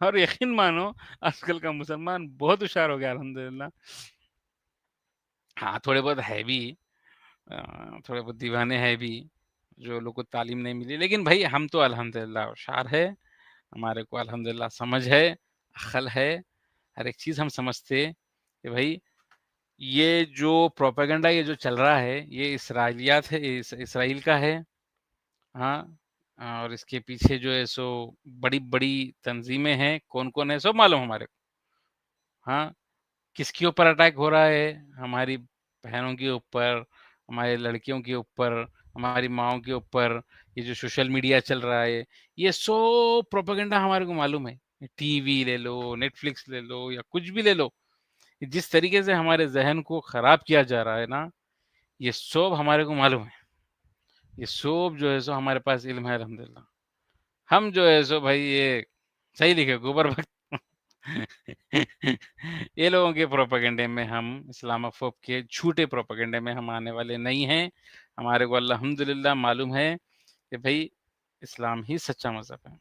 और यकीन मानो आजकल का मुसलमान बहुत होशियार हो गया अल्हम्दुलिल्लाह। हाँ, थोड़े बहुत है भी, थोड़े बहुत दीवाने हैं भी, जो लोग को तालीम नहीं मिली, लेकिन भाई हम तो अल्हम्दुलिल्लाह होशियार है, हमारे को अल्हम्दुलिल्लाह समझ है, अक्ल है, हर एक चीज़ हम समझते कि भाई ये जो प्रोपेगेंडा ये जो चल रहा है ये इसराइलियात है, इसराइल का है। हाँ, और इसके पीछे जो है सो बड़ी-बड़ी तंज़ीमें हैं, कौन-कौन है सब मालूम हमारे को। हाँ, किसके ऊपर अटैक हो रहा है? हमारी बहनों के ऊपर, हमारी लड़कियों के ऊपर, हमारी माँओं के ऊपर, ये जो सोशल मीडिया चल रहा है, ये सब प्रोपेगेंडा हमारे को मालूम है। टीवी ले लो, नेटफ्लिक्स ले लो या कुछ भी ले लो, जिस तरीके से हमारे ज़हन को ख़राब किया जा रहा है ना, ये सब हमारे को मालूम है। ये सब जो है सो हमारे पास इल्म है अल्हम्दुलिल्लाह। हम जो है सो भाई ये सही लिखे गोबर भक्त। ये लोगों के प्रोपेगेंडे में, हम इस्लामोफोब के झूठे प्रोपेगेंडे में हम आने वाले नहीं हैं। हमारे को अल्हम्दुलिल्लाह मालूम है कि भाई इस्लाम ही सच्चा मज़हब है।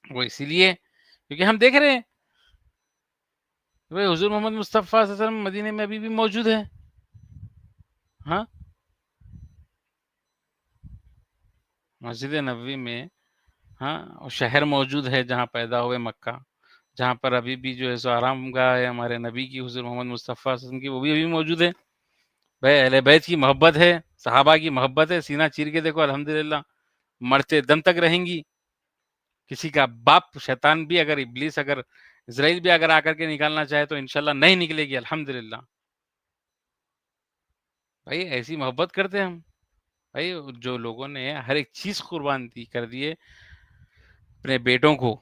वो इसीलिए क्योंकि हम देख रहे हैं भाई हुज़ूर मोहम्मद मुस्तफ़ा सल्लल्लाहु अलैहि वसल्लम मदीने में अभी भी मौजूद है। हाँ, मस्जिद नबवी में, हाँ, और शहर मौजूद है जहाँ पैदा हुए, मक्का, जहाँ पर अभी भी जो है सो आरामगाह है हमारे नबी की, हुज़ूर मोहम्मद मुस्तफ़ा सल्लल्लाहु अलैहि वसल्लम की, वो भी अभी मौजूद है। भाई अहले बैत की मोहब्बत है, सहाबा की मोहब्बत है, सीना चीर के देखो अल्हम्दुलिल्लाह, मरते दम तक रहेंगी। किसी का बाप शैतान भी, अगर इब्लीस, अगर इज़राइल भी अगर आकर के निकालना चाहे तो इंशाल्लाह नहीं निकलेगी, अल्हम्दुलिल्लाह। भाई ऐसी मोहब्बत करते हैं हम। भाई जो लोगों ने हर एक चीज़ कुर्बान दी कर दिए, अपने बेटों को,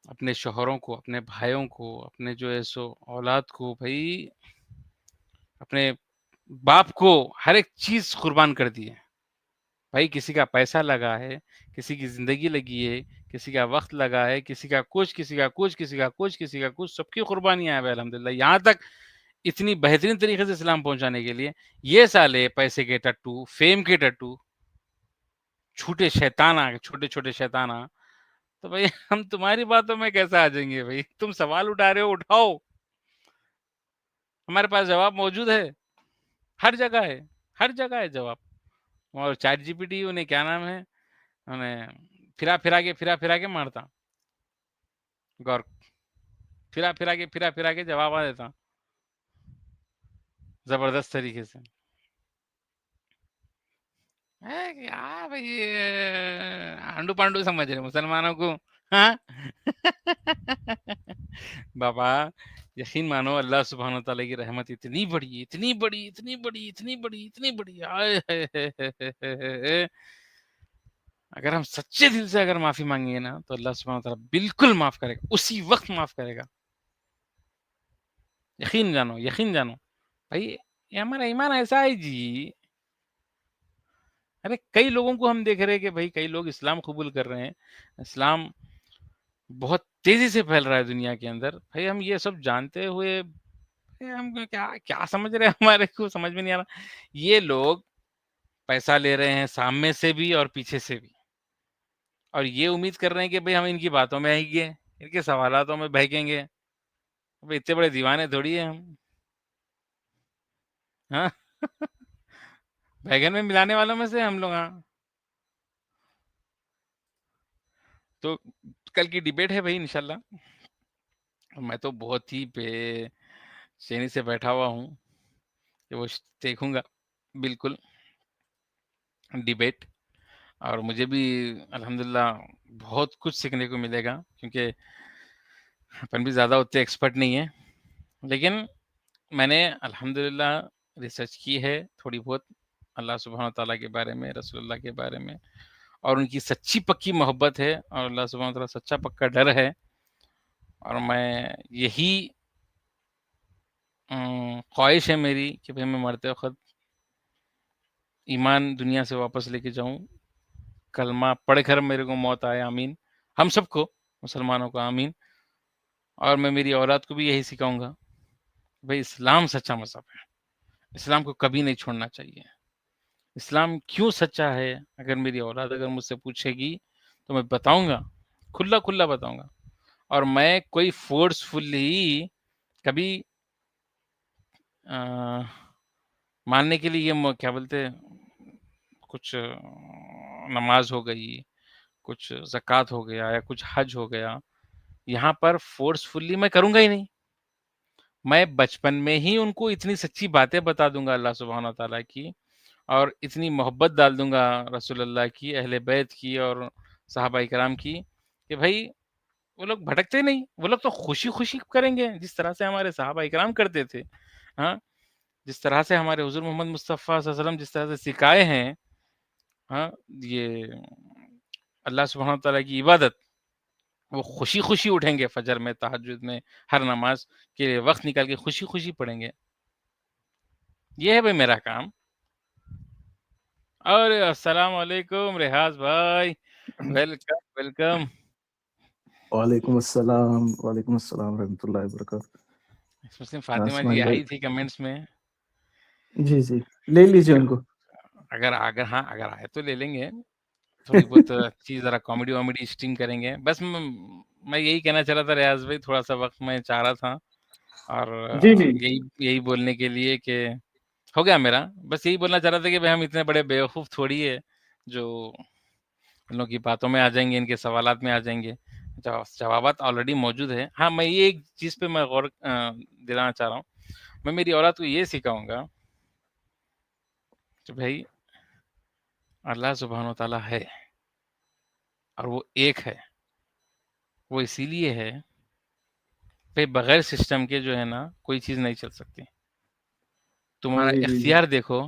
अपने शौहरों को, अपने भाइयों को, अपने जो है सो औलाद को, भाई अपने बाप को, हर एक चीज़ कुर्बान कर दी है। भाई किसी का पैसा लगा है, किसी की ज़िंदगी लगी है, किसी का वक़्त लगा है, किसी का कुछ, किसी का कुछ, किसी का कुछ, किसी का कुछ, सबकी कुर्बानियाँ हैं भाई अल्हम्दुलिल्लाह। यहाँ तक इतनी बेहतरीन तरीके से इस्लाम पहुँचाने के लिए, ये साले पैसे के टट्टू, फ़ेम के टट्टू, झूठे शैतान आ गए, छोटे-छोटे शैतान तो भाई हम तुम्हारी बातों में कैसे आ जाएँगे भाई? तुम सवाल उठा रहे हो, उठाओ। हमारे पास जवाब मौजूद है, हर जगह है जवाब। और चैट जीपीटी उन्हें क्या नाम है, उन्हें फिरा-फिरा के मारता। गौर फिरा-फिरा के जवाब आ देता, ज़बरदस्त तरीके से। क्या भाई ये आंडू-पांडू समझ रहे मुसलमानों को, हाँ? बाबा, यकीन मानो अल्लाह सुब्हानहू व तआला की रहमत इतनी बड़ी, इतनी बड़ी, इतनी बड़ी, इतनी बड़ी, इतनी बड़ी, आय हाय हाय हाय हाय हाय हाय! अगर हम सच्चे दिल से अगर माफ़ी माँगेंगे ना, तो अल्लाह सुब्हानहू व तआला बिल्कुल माफ़ करेगा, उसी वक़्त माफ़ करेगा। यकीन जानो। भाई ये हमारा ईमान ऐसा है जी। अरे कई लोगों को हम देख रहे हैं कि भाई कई लोग इस्लाम कबूल कर रहे हैं। इस्लाम बहुत तेज़ी से फैल रहा है दुनिया के अंदर। भाई हम ये सब जानते हुए हम क्या क्या समझ रहे हैं, हमारे को समझ में नहीं आ रहा। ये लोग पैसा ले रहे हैं सामने से भी और पीछे से भी, और ये उम्मीद कर रहे हैं कि भाई हम इनकी बातों में आएँगे, इनके सवालातों में बहकेंगे। भाई इतने बड़े दीवाने थोड़ी हैं हम। हाँ? बैंगन में मिलाने वालों में से हम लोग, हाँ। तो कल की डिबेट है भाई इंशाल्लाह। मैं तो बहुत ही बेचैनी से बैठा हुआ हूँ कि वो देखूँगा बिल्कुल डिबेट, और मुझे भी अल्हम्दुलिल्लाह बहुत कुछ सीखने को मिलेगा, क्योंकि अपन भी ज़्यादा उतने एक्सपर्ट नहीं है। लेकिन मैंने अल्हम्दुलिल्लाह रिसर्च की है थोड़ी बहुत, अल्लाह सुब्हानहू व तआला के बारे में, रसूलुल्लाह के बारे में, और उनकी सच्ची पक्की मोहब्बत है, और अल्लाह सुब्हानहू व तआला सच्चा पक्का डर है। और मैं यही ख्वाहिश है मेरी कि भाई मैं मरते वक़्त ईमान दुनिया से वापस लेके जाऊँ, कलमा पढ़कर मेरे को मौत आए, आमीन। हम सबको, मुसलमानों को आमीन। और मैं मेरी औलाद को भी यही सिखाऊँगा, भाई इस्लाम सच्चा मज़हब है, इस्लाम को कभी नहीं छोड़ना चाहिए। इस्लाम क्यों सच्चा है, अगर मेरी औलाद अगर मुझसे पूछेगी, तो मैं बताऊँगा, खुला-खुला बताऊँगा। और मैं कोई फ़ोर्सफुली कभी अ, मानने के लिए ये क्या बोलते हैं, कुछ नमाज़ हो गई, कुछ ज़कात हो गया या कुछ हज हो गया, यहाँ पर फ़ोर्सफुली मैं करूँगा ही नहीं। मैं बचपन में ही उनको इतनी सच्ची बातें बता दूँगा अल्लाह सुब्हानहू व तआला की, और इतनी मोहब्बत डाल दूँगा रसूलुल्लाह की, अहले बैत की और सहाबाए किराम की, कि भाई वो लोग भटकते नहीं, वो लोग तो खुशी-खुशी करेंगे, जिस तरह से हमारे सहाबाए किराम करते थे। हाँ, जिस तरह से हमारे हुज़ूर मोहम्मद मुस्तफ़ा सल्लल्लाहु अलैहि वसल्लम जिस तरह से सिखाए हैं, हाँ, ये अल्लाह सुब्हानहू व तआला की इबादत, वो खुशी-खुशी उठेंगे फ़जर में, तहज्जुद में, हर नमाज़ के लिए वक़्त निकाल के खुशी-खुशी पढ़ेंगे। ये है भाई मेरा काम। अरे अस्सलाम वालेकुम रियाज़ भाई, वेलकम, वेलकम। वालेकुम अस्सलाम रहमतुल्लाहि व बरकातहू। मुस्लिम फ़ातिमा जी इस्माइल भाई, आई थी कमेंट्स में। जी, जी, ले लीजिए उनको। अगर अगर हाँ, अगर आए तो ले लेंगे। थोड़ी बहुत अच्छी ज़रा कॉमेडी-वॉमेडी स्ट्रीम करेंगे। बस मैं यही कहना चाह रहा था रियाज़ भाई, थोड़ा-सा वक़्त मैं चाह रहा था, और जी, जी, यही यही बोलने के लिए कि हो गया मेरा। बस यही बोलना चाह रहा था कि भाई हम इतने बड़े बेवकूफ़ थोड़ी है, जो इन लोगों की बातों में आ जाएंगे, इनके सवालात में आ जाएंगे, जवाबात ऑलरेडी मौजूद है। हाँ, मैं ये एक चीज़ पे मैं गौर दिलाना चाह रहा हूँ, मैं मेरी औलाद को ये सिखाऊंगा कि भाई अल्लाह सुब्हान व तआला है और वो एक है। वो इसीलिए है भाई, बगैर सिस्टम के जो है ना कोई चीज़ नहीं चल सकती। तुम्हारा जी जी जी इख्तियार देखो,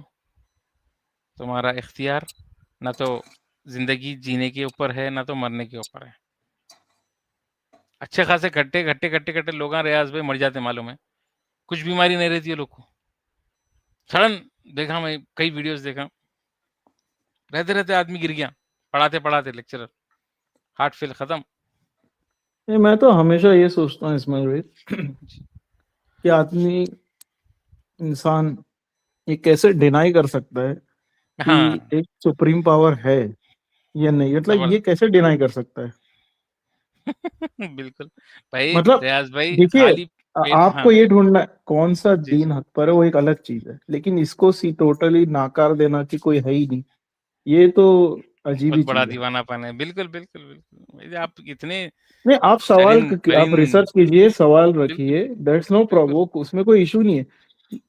तुम्हारा इख्तियार ना तो जिंदगी जीने के ऊपर है ना तो मरने के ऊपर है। अच्छे खासे खट्टे लोग रियाज भाई मर जाते मालूम है, कुछ बीमारी नहीं रहती है लोग को। सडन देखा, मैं कई वीडियोस देखा, रहते रहते आदमी गिर गया, पढ़ाते पढ़ाते लेक्चरर, हार्ट फेल, खत्म। नहीं, मैं तो हमेशा ये सोचता हूँ इसमें रोहित जी, कि आदमी इंसान ये कैसे डिनाई कर सकता है कि हाँ, एक सुप्रीम पावर है या नहीं, मतलब ये जबरदस्त। कैसे डिनाई कर सकता है। बिल्कुल भाई, मतलब रियाज भाई देखिए, खाली पेट, आपको हाँ, ये ढूंढना है कौन सा जी दीन जी, हक पर है, वो एक अलग चीज है, लेकिन इसको सी टोटली नाकार देना कि कोई है ही नहीं, ये तो अजीब बहुत ही बड़ा चीज है। दीवानापन है। बिल्कुल बिल्कुल बिल्कुल भाई, आप इतने नहीं, आप सवाल करीन आप करीन, रिसर्च कीजिए, सवाल बिल्कुल रखिए, दैट्स नो बिल्कुल, प्रॉब्लम, उसमें कोई इशू नहीं है,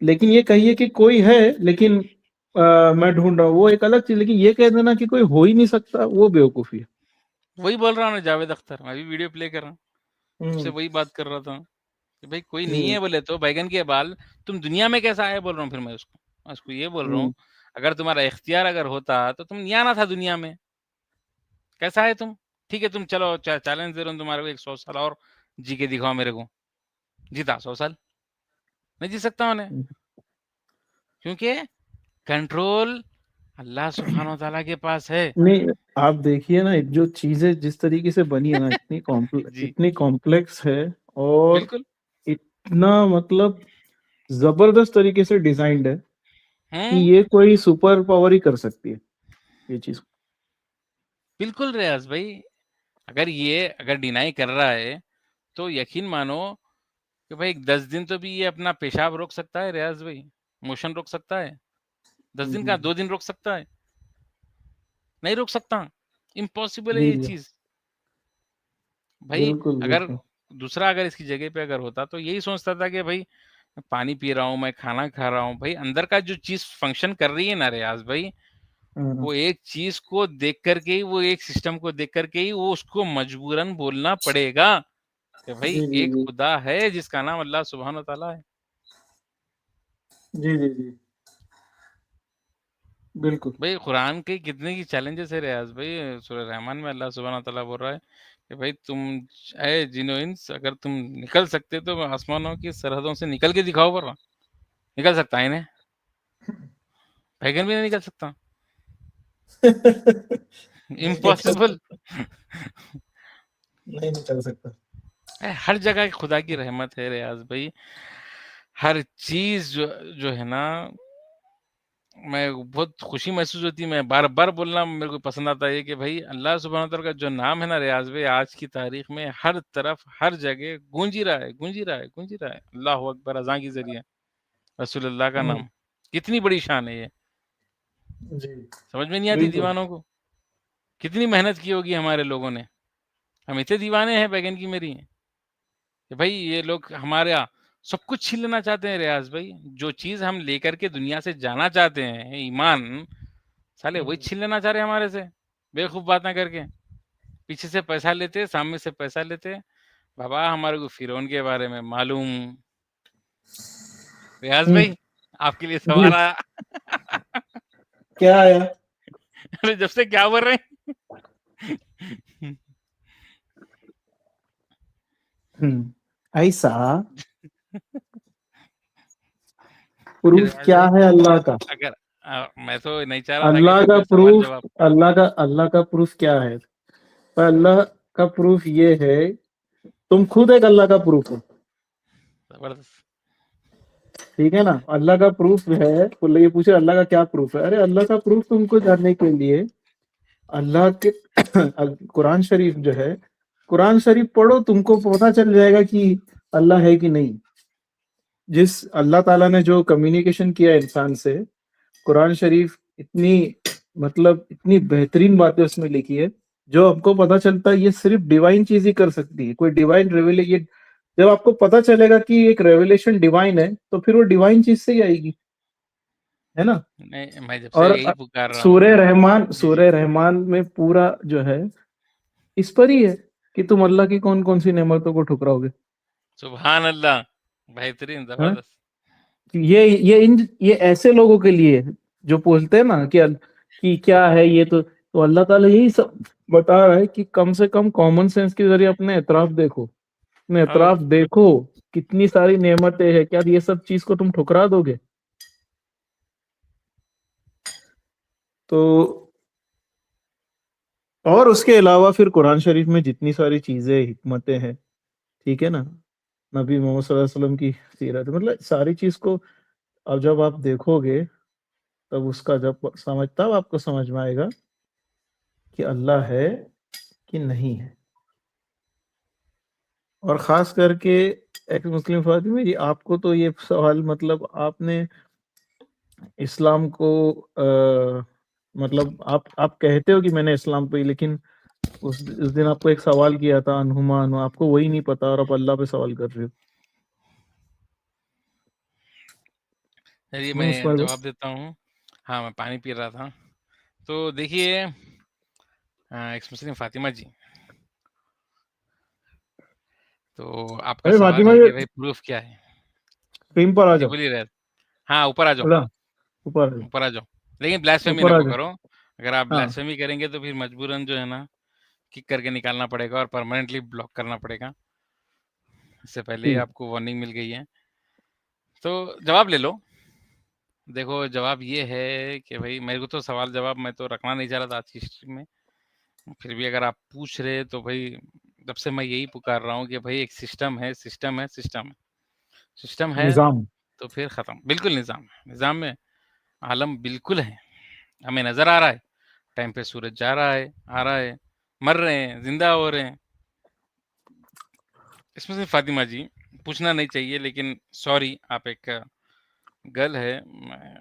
लेकिन ये कहिए कि कोई है लेकिन मैं ढूंढ रहा हूँ, वो एक अलग चीज, लेकिन ये कह देना कि कोई हो ही नहीं सकता, वो बेवकूफी है। वही बोल रहा हूँ ना, जावेद अख्तर, मैं भी वीडियो प्ले कर रहा हूँ, उससे हम्म वही बात कर रहा था कि भाई कोई नहीं हम्म है बोले तो बैगन के बाल, तुम दुनिया में कैसा आए बोल रहा हूँ। फिर मैं उसको ये बोल रहा हूँ, हम्म अगर तुम्हारा इख्तियार अगर होता तो तुम नहीं आना था दुनिया में। कैसा है तुम? ठीक है, तुम चलो चैलेंज दे रहा हूँ तुम्हारे को, 100 साल और जी के दिखाओ मेरे को। जीता 100 साल? नहीं जी सकता उन्हें, क्योंकि कंट्रोल अल्लाह सुब्हान व तआला के पास है। नहीं, आप देखिए ना, जो चीजें जिस तरीके से बनी है ना, जी, इतनी कॉम्प्लेक्स है, और बिल्कुल। इतना मतलब जबरदस्त तरीके से डिजाइंड है कि हुँ, ये कोई सुपर पावर ही कर सकती है ये चीज। बिल्कुल रियाज़ भाई, अगर डिनाई कर रहा है, तो यकीन मानो कि भाई 10 दिन तो भी ये अपना पेशाब रोक सकता है रियाज़ भाई, मोशन रोक सकता है। 10 दिन क्या, जी 2 दिन रोक सकता है, नहीं रोक सकता। इम्पॉसिबल है जी ये जी, चीज़। भाई बिल्कुल अगर बिल्कुल। दूसरा अगर इसकी जगह पे अगर होता, तो यही सोचता था कि भाई पानी पी रहा हूँ, मैं खाना खा रहा हूँ, भाई अंदर का जो चीज़ फंक्शन कर रही है ना रियाज़ भाई, हाँ, वो एक चीज़ को देख कर के ही, वो एक सिस्टम को देख कर के ही वो उसको मजबूरन बोलना पड़ेगा कि भाई जी जी एक जी खुदा है जिसका नाम अल्लाह सुब्हान व तआला है। जी जी जी, बिल्कुल। भाई कुरान के कितने की चैलेंजेस है रियाज भाई, सूरह रहमान में अल्लाह सुब्हान व तआला बोल रहा है कि भाई तुम है जिनो इंस, अगर तुम निकल सकते तो आसमानों की सरहदों से निकल के दिखाओ, पर निकल सकता है इन्हें? बैगन भी नहीं निकल सकता, नहीं निकल इम्पॉसिबल। सकता, नहीं निकल सकता। हर जगह खुदा की रहमत है रियाज भाई, हर चीज जो है ना, मैं बहुत खुशी महसूस होती है, मैं बार बार बोलना मेरे को पसंद आता है कि भाई अल्लाह सुब्हान तआला का जो नाम है ना रियाज भाई, आज की तारीख में हर तरफ हर जगह गूंज ही रहा है, गूंज ही रहा है, गूंज ही रहा है। अल्लाह अकबर अज़ान के जरिए रसूलुल्लाह का हम्म, नाम, कितनी बड़ी शान है ये, जी समझ में नहीं आती बिल्कुल। दीवानों को। कितनी मेहनत की होगी हमारे लोगों ने, हम इतने दीवाने हैं बैगन की मेरी कि भाई ये लोग हमारे यहाँ सब कुछ छीन लेना चाहते हैं रियाज भाई। जो चीज हम लेकर के दुनिया से जाना चाहते हैं, ईमान, साले वही हम्म, छीन लेना चाह रहे हैं हमारे से, बेवकूफ बात ना करके। पीछे से पैसा लेते, सामने से पैसा लेते। बाबा हमारे को फिरौन के बारे में मालूम। रियाज हम्म, भाई, आपके लिए जी, सवाल आया। क्या आया? अरे जब से क्या बोल रहे हैं? ऐसा प्रूफ रियाज क्या भाई, है अल्लाह का? अगर मैं तो नहीं चाह रहा था कि कोई सवाल प्रूफ, जवाब। अल्लाह का प्रूफ क्या है? पर अल्लाह का प्रूफ ये है, तुम खुद एक अल्लाह का प्रूफ हो, जबरदस्त। ठीक है ना? अल्लाह का प्रूफ है, बोले ये पूछे अल्लाह का क्या प्रूफ है, अरे अल्लाह का प्रूफ तुमको जानने के लिए अल्लाह के कुरान शरीफ जो है, कुरान शरीफ पढ़ो, तुमको पता चल जाएगा कि अल्लाह है कि नहीं। जिस अल्लाह ताला ने जो कम्युनिकेशन किया इंसान से, कुरान शरीफ इतनी मतलब इतनी बेहतरीन बातें उसमें लिखी है, जो हमको पता चलता है ये सिर्फ डिवाइन चीज ही कर सकती है, कोई डिवाइन रेवलेशन। जब आपको पता चलेगा कि एक रेवलेशन डिवाइन है, तो फिर वो डिवाइन चीज से ही आएगी, है ना। नहीं, मैं जब से और यही पुकार रहा हूँ। जी, जी। सूर्य रहमान में पूरा जो है इस पर ही है कि तुम अल्लाह की कौन कौन सी नेमतों को ठुकराओगे, सुभान अल्लाह! बेहतरीन, है। ज़बरदस्त। ये ऐसे लोगों के लिए है, जो पूछते हैं ना कि क्या है ये, तो अल्लाह ताला यही सब बता रहा है कि कम से कम कॉमन सेंस के जरिए अपने एतराफ देखो, हाँ, कितनी सारी नेमतें हैं, क्या ये सब चीज को तुम ठुकरा दोगे। तो और उसके अलावा फिर कुरान शरीफ में जितनी सारी चीजें हिकमतें हैं, ठीक है ना, नबी मोहम्मद सल्लल्लाहु अलैहि वसल्लम की सीरत, मतलब सारी चीज को अब जब आप देखोगे, तब आपको समझ में आएगा कि अल्लाह है कि नहीं है। और खास करके एक्स मुस्लिम फातिमा जी, आपको तो ये सवाल, मतलब आपने इस्लाम को मतलब आप कहते हो कि मैंने इस्लाम पे, लेकिन उस दिन आपको एक सवाल किया था अनहुमान, आपको वही नहीं पता और आप अल्लाह पे सवाल कर रहे हो। चलिए नहीं मैं इस्माइल भाई? जवाब देता हूँ। हाँ, मैं पानी पी रहा था। तो देखिए एक्स मुस्लिम फातिमा जी, तो आपका अरे सवाल फातिमा है जी, कि भाई प्रूफ़ क्या है? स्क्रीन पर आ जी, जाओ। बोलिए रैद। हाँ, ऊपर आ जाओ, अल्लाह, ऊपर आ जाओ, ऊपर आ जाओ। लेकिन ब्लास्फेमी ऊपर ना आ को जाओ। करो। अगर आप हाँ ब्लास्फेमी करेंगे तो फिर मजबूरन जो है ना, किक करके निकालना पड़ेगा और परमानेंटली ब्लॉक करना पड़ेगा। इससे पहले ही ठीक। आपको वार्निंग मिल गई है। तो जवाब ले लो। देखो जवाब ये है कि भाई मेरे को तो सवाल जवाब मैं तो रखना नहीं चाह रहा था आज की हिस्ट्री में। फिर भी अगर आप पूछ रहे तो भाई तब से मैं यही पुकार रहा हूँ कि भाई एक सिस्टम है, सिस्टम है, सिस्टम है। सिस्टम है निजाम। तो फिर खत्म। बिल्कुल निज़ाम है। निज़ाम में आलम बिल्कुल है। हमें नज़र आ रहा है, टाइम पे सूरज जा रहा है, आ रहा है, मर रहे हैं, ज़िंदा हो रहे हैं। इसमें से फातिमा जी पूछना नहीं चाहिए, लेकिन सॉरी आप एक गर्ल है, मैं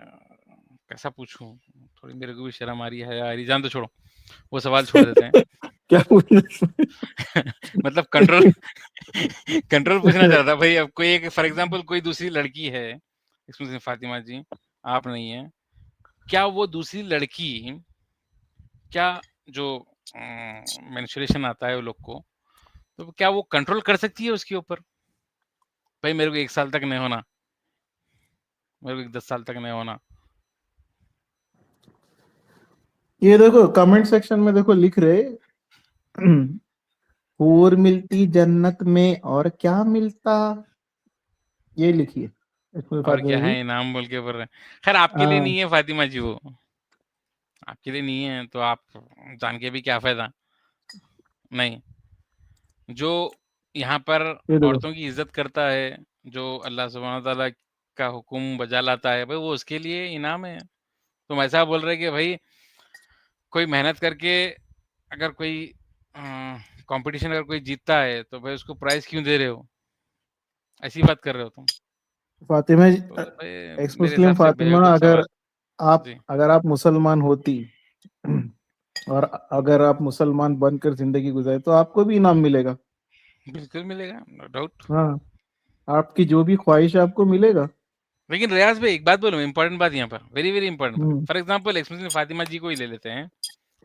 कैसा पूछूँ? थोड़ी मेरे को भी शर्म आ रही है, हया आ रही है, जान दो छोड़ो, वो सवाल छोड़ देते हैं। क्या पूछ रहे मतलब कंट्रोल कंट्रोल पूछना चाह रहा था भाई। अब कोई एक फॉर एग्ज़ाम्पल कोई दूसरी लड़की है, इसमें से फातिमा जी, आप नहीं हैं, क्या वो दूसरी लड़की क्या जो मेंस्ट्रुएशन आता है वो लोग को, तो क्या वो कंट्रोल कर सकती है उसके ऊपर? भाई मेरे को 1 साल तक नहीं होना, मेरे को 10 साल तक नहीं होना। ये देखो कमेंट सेक्शन में, देखो लिख रहे हूर मिलती जन्नत में और क्या मिलता, ये लिखिए इसमें और फातिमा क्या जी। है इनाम बोल के बोल रहे हैं। खैर आपके लिए हाँ, नहीं है फातिमा जी वो, आपके लिए नहीं है तो आप जान के भी क्या फ़ायदा? नहीं, जो यहाँ पर ये देखो औरतों की इज़्ज़त करता है, जो अल्लाह सुब्हान व तआला का हुक्म बजा लाता है, भाई वो उसके लिए इनाम है। तुम ऐसा बोल रहे हैं कि भाई कोई मेहनत करके अगर कोई कॉम्पिटिशन अगर कोई जीतता है, तो भाई उसको प्राइज़ क्यों दे रहे हो? ऐसी बात कर रहे हो तुम। फातिमा जी, तो भाई एक्स मेरे मुस्लिम हिसाब से फातिमा, बेवकूफ़ सवाल। जी। अगर आप मुसलमान होती और अगर आप मुसलमान बनकर जिंदगी गुजारे, तो आपको भी इनाम मिलेगा। बिल्कुल मिलेगा, नो डाउट। हाँ, आपकी जो भी ख्वाहिश है आपको मिलेगा। लेकिन रियाज़ भाई एक बात बोलूँ, इम्पोर्टेंट बात यहाँ पर, वेरी, वेरी इम्पोर्टेंट बात। Hmm for example X Muslim Fatima ji को ही ले लेते हैं,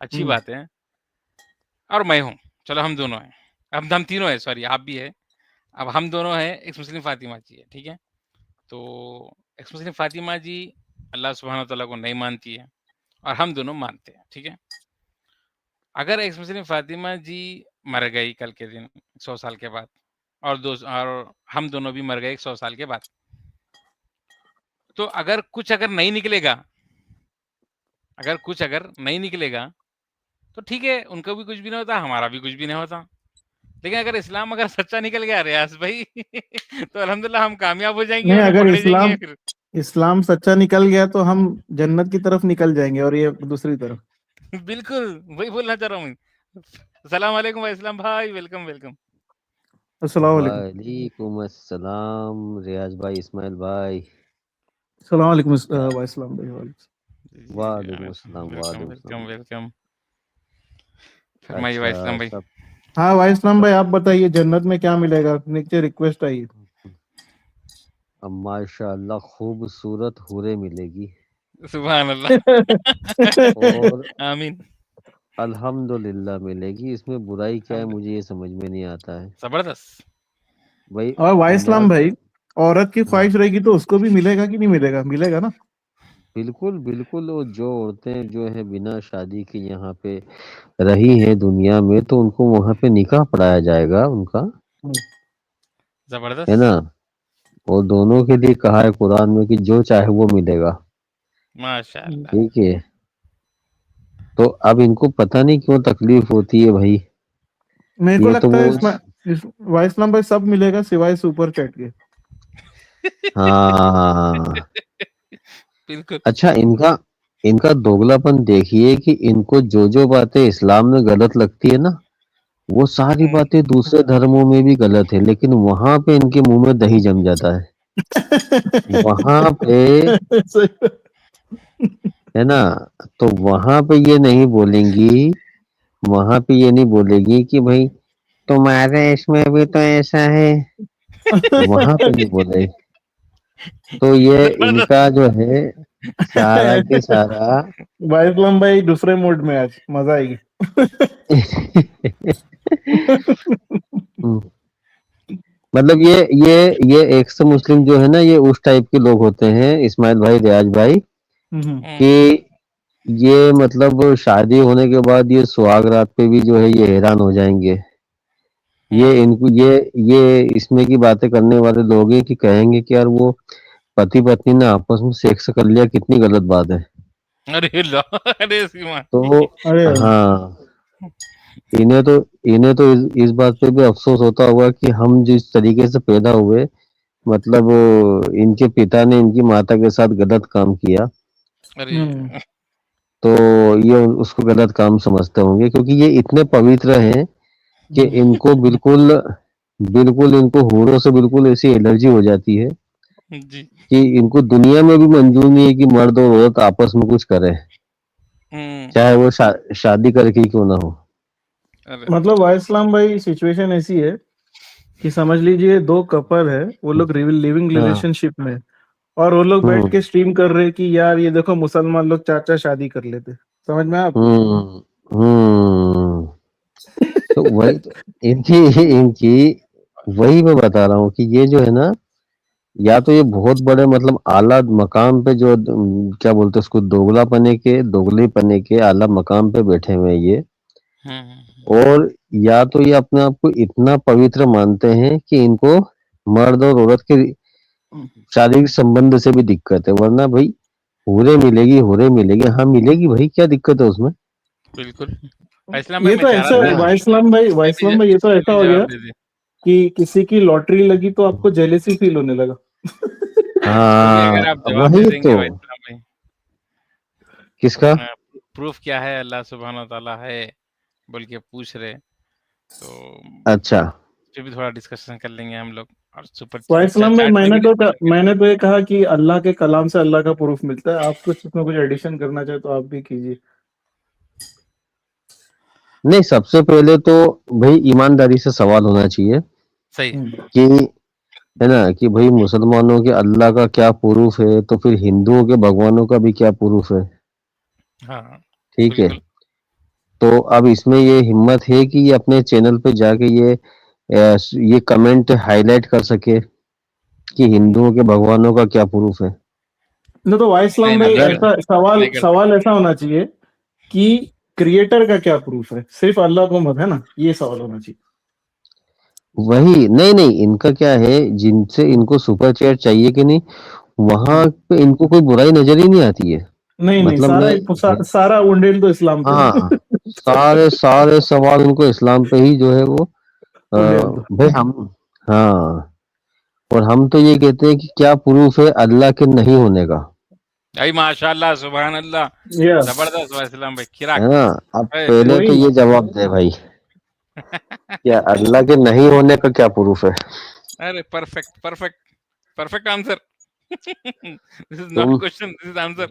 अच्छी हम्म बात है, और मैं हूँ, चलो हम दोनों हैं। अब हम तीनों हैं, सॉरी आप भी हैं। अब हम दोनों हैं, एक्स मुस्लिम फातिमा जी है, ठीक है? तो एक्स मुस्लिम फातिमा जी अल्लाह सुब्हानहू व तआला को नहीं मानती है और हम दोनों मानते हैं, ठीक है? अगर एक्स मुस्लिम फातिमा जी मर गई कल के दिन 100 साल के बाद, और हम दोनों भी मर गए 100 साल के बाद, तो अगर नहीं निकलेगा, अगर नहीं निकलेगा, तो ठीक है, उनका भी कुछ भी नहीं होता, हमारा भी कुछ भी नहीं होता। लेकिन अगर इस्लाम अगर सच्चा निकल गया रियाज़ भाई तो अल्हम्दुलिल्लाह हम कामयाब हो जाएँगे नहीं, और फिर अगर पकड़े जाएँगे फिर। इस्लाम सच्चा निकल गया तो हम जन्नत की तरफ निकल जाएंगे, और ये दूसरी तरफ। बिल्कुल, वही बोलना चाह रहा हूँ मैं। सलाम अलैकुम भाई इस्लाम भाई, वेलकम, वेलकम। अस्सलाम वालेकुम। वालेकुम अस्सलाम रियाज भाई, इस्माइल भाई। अस्सलाम वालेकुम, वाइसलाम भाई, वालेकुम। जी, वालेकुम अस्सलाम, वेलकम वालेकुम वेलकम अस्सलाम। वेलकम। फरमाइए वाइस अच्छा भाई। सब हाँ वाइस इस्लाम भाई, आप बताइए जन्नत में क्या मिलेगा, नीचे रिक्वेस्ट आई है। अब माशाअल्लाह खूबसूरत हूरें मिलेगी सुभान अल्लाह। और आमीन। अल्हम्दुलिल्लाह मिलेगी। इसमें बुराई क्या है मुझे ये समझ में नहीं आता है जबरदस्त। भाई। और वाइस इस्लाम मर्द भाई, औरत की हाँ, ख्वाहिश रहेगी तो उसको भी मिलेगा कि नहीं मिलेगा? मिलेगा ना। बिल्कुल बिल्कुल। वो जो औरतें जो है बिना शादी के यहाँ पे रही हैं दुनिया में, तो उनको वहाँ पे निकाह पढ़ाया जाएगा उनका, है जबरदस्त। ना। और दोनों के लिए कहा है कुरान में कि जो चाहे वो मिलेगा। माशाअल्लाह। ठीक है, तो अब इनको पता नहीं क्यों तकलीफ होती है भाई। मेरे को ये तो लगता है वो इसमें वाइस इस्लाम भाई सब मिलेगा सिवाय सुपर चैट के। हाँ। बिल्कुल। अच्छा, इनका इनका दोगलापन देखिए कि इनको जो जो बातें इस्लाम में गलत लगती है ना, वो सारी बातें दूसरे धर्मों में भी गलत है, लेकिन वहां पे इनके मुंह में दही जम जाता है। वहां पे, सही। है ना, तो वहां पे ये नहीं बोलेंगी, वहां पे ये नहीं बोलेगी कि भाई तुम्हारे इसमें भी तो ऐसा है, वहां पे नहीं बोले। तो ये इनका जो है सारा के सारा वाइस इस्लाम भाई दूसरे मोड में, आज मजा आएगी। मतलब ये एक्स मुस्लिम जो है ना, ये उस टाइप के लोग होते हैं इस्माइल भाई, रियाज भाई, कि ये मतलब शादी होने के बाद ये सुहाग रात पे भी जो है ये हैरान हो जाएंगे। ये इनको ये इसमें की बातें करने वाले लोग हैं कि कहेंगे कि यार वो पति पत्नी ने आपस में सेक्स कर लिया, कितनी गलत बात है। अरे अरे सीमा। तो अरे हाँ, इन्हें तो इस बात पे भी अफसोस होता होगा कि हम जिस तरीके से पैदा हुए, मतलब इनके पिता ने इनकी माता के साथ गलत काम किया, अरे तो ये उसको गलत काम समझते होंगे, क्योंकि ये इतने पवित्र हैं कि इनको बिल्कुल बिल्कुल इनको हूरों से बिल्कुल ऐसी एलर्जी हो जाती है जी। कि इनको दुनिया में भी मंजूर नहीं है कि मर्द और औरत आपस में कुछ करें, चाहे वो शादी करके ही क्यों ना हो। अरे मतलब वाइस इस्लाम भाई, सिचुएशन ऐसी है कि समझ लीजिए दो कपल है, वो लोग लिविंग हाँ। रिलेशनशिप में, और वो लोग बैठ हम्म के स्ट्रीम कर रहे हैं कि यार ये देखो मुसलमान लोग चार चार शादी कर लेते। समझ में आया आपको? हम्म हम्म तो वही तो इनकी इनकी वही मैं बता रहा हूँ कि ये जो है ना, या तो ये बहुत बड़े मतलब आला मकाम पे जो क्या बोलते हैं उसको, दोगलेपने के आला मकाम पे बैठे हुए हैं ये, और या तो ये अपने आप को इतना पवित्र मानते हैं कि इनको मर्द और औरत के शारीरिक संबंध से भी दिक्कत है। वरना भाई हूरे मिलेगी, हाँ मिलेगी भाई, क्या दिक्कत है उसमें। बिल्कुल। इस्लाम भाई ये मैं तो चाह ऐसा रहा था हाँ वाइस इस्लाम भाई, ये तो ऐसा जल्दी हो गया जवाब दे दे। कि किसी की लॉटरी लगी तो आपको जेलेसी फील होने लगा। चलिए अगर आप हाँ जवाब दे वही देंगे तो। भाई इस्लाम भाई, किसका? प्रूफ क्या है अल्लाह सुब्हान ताला है बोल के पूछ रहे, तो अच्छा, इस पे भी थोड़ा डिस्कशन कर लेंगे हम लोग। और सुपर वाइस इस्लाम भाई, चैट में भी डिस्कशन करेंगे। मैंने तो ये कहा कि अल्लाह के कलाम से अल्लाह का प्रूफ मिलता है। आप कुछ इसमें कुछ एडिशन करना चाहे तो आप भी कीजिए। नहीं सबसे पहले तो भाई ईमानदारी से सवाल होना चाहिए सही है। कि, है ना, कि भाई मुसलमानों के अल्लाह का क्या प्रूफ है, तो फिर हिंदुओं के भगवानों का भी क्या प्रूफ है। हाँ ठीक है, बिल्कुल। तो अब इसमें ये हिम्मत है कि ये अपने चैनल पे जाके ये कमेंट हाईलाइट कर सके कि हिंदुओं के भगवानों का क्या प्रूफ है। नहीं तो वाइस नहीं इस्लाम नहीं भाई, नहीं कर ऐसा सकते, नहीं कर सकते। सवाल ऐसा होना चाहिए कि क्रिएटर का क्या प्रूफ है, सिर्फ अल्लाह को मत, है ना, ये सवाल होना चाहिए। वही नहीं नहीं, इनका क्या है, जिनसे इनको सुपर चैट चाहिए कि नहीं, वहां पे इनको कोई बुराई नजर ही नहीं आती है। नहीं नहीं, मतलब मैं सारा उंडेल तो इस्लाम पे हाँ, सारे सारे सवाल उनको इस्लाम पे ही जो है वो उंडेल तो। भाई हम, हाँ, और हम तो ये कहते हैं कि क्या प्रूफ है अल्लाह के नहीं होने का, भाई माशाल्लाह सुभान अल्लाह, या जबरदस्त भाई इस्लाम भाई है किराक। ना। अब है, पहले तो वही। ये जवाब दे भाई, क्या अल्लाह के नहीं होने का क्या प्रूफ है। अरे perfect perfect perfect answer. This is not तुम क्वेश्चन, दिस इज आंसर।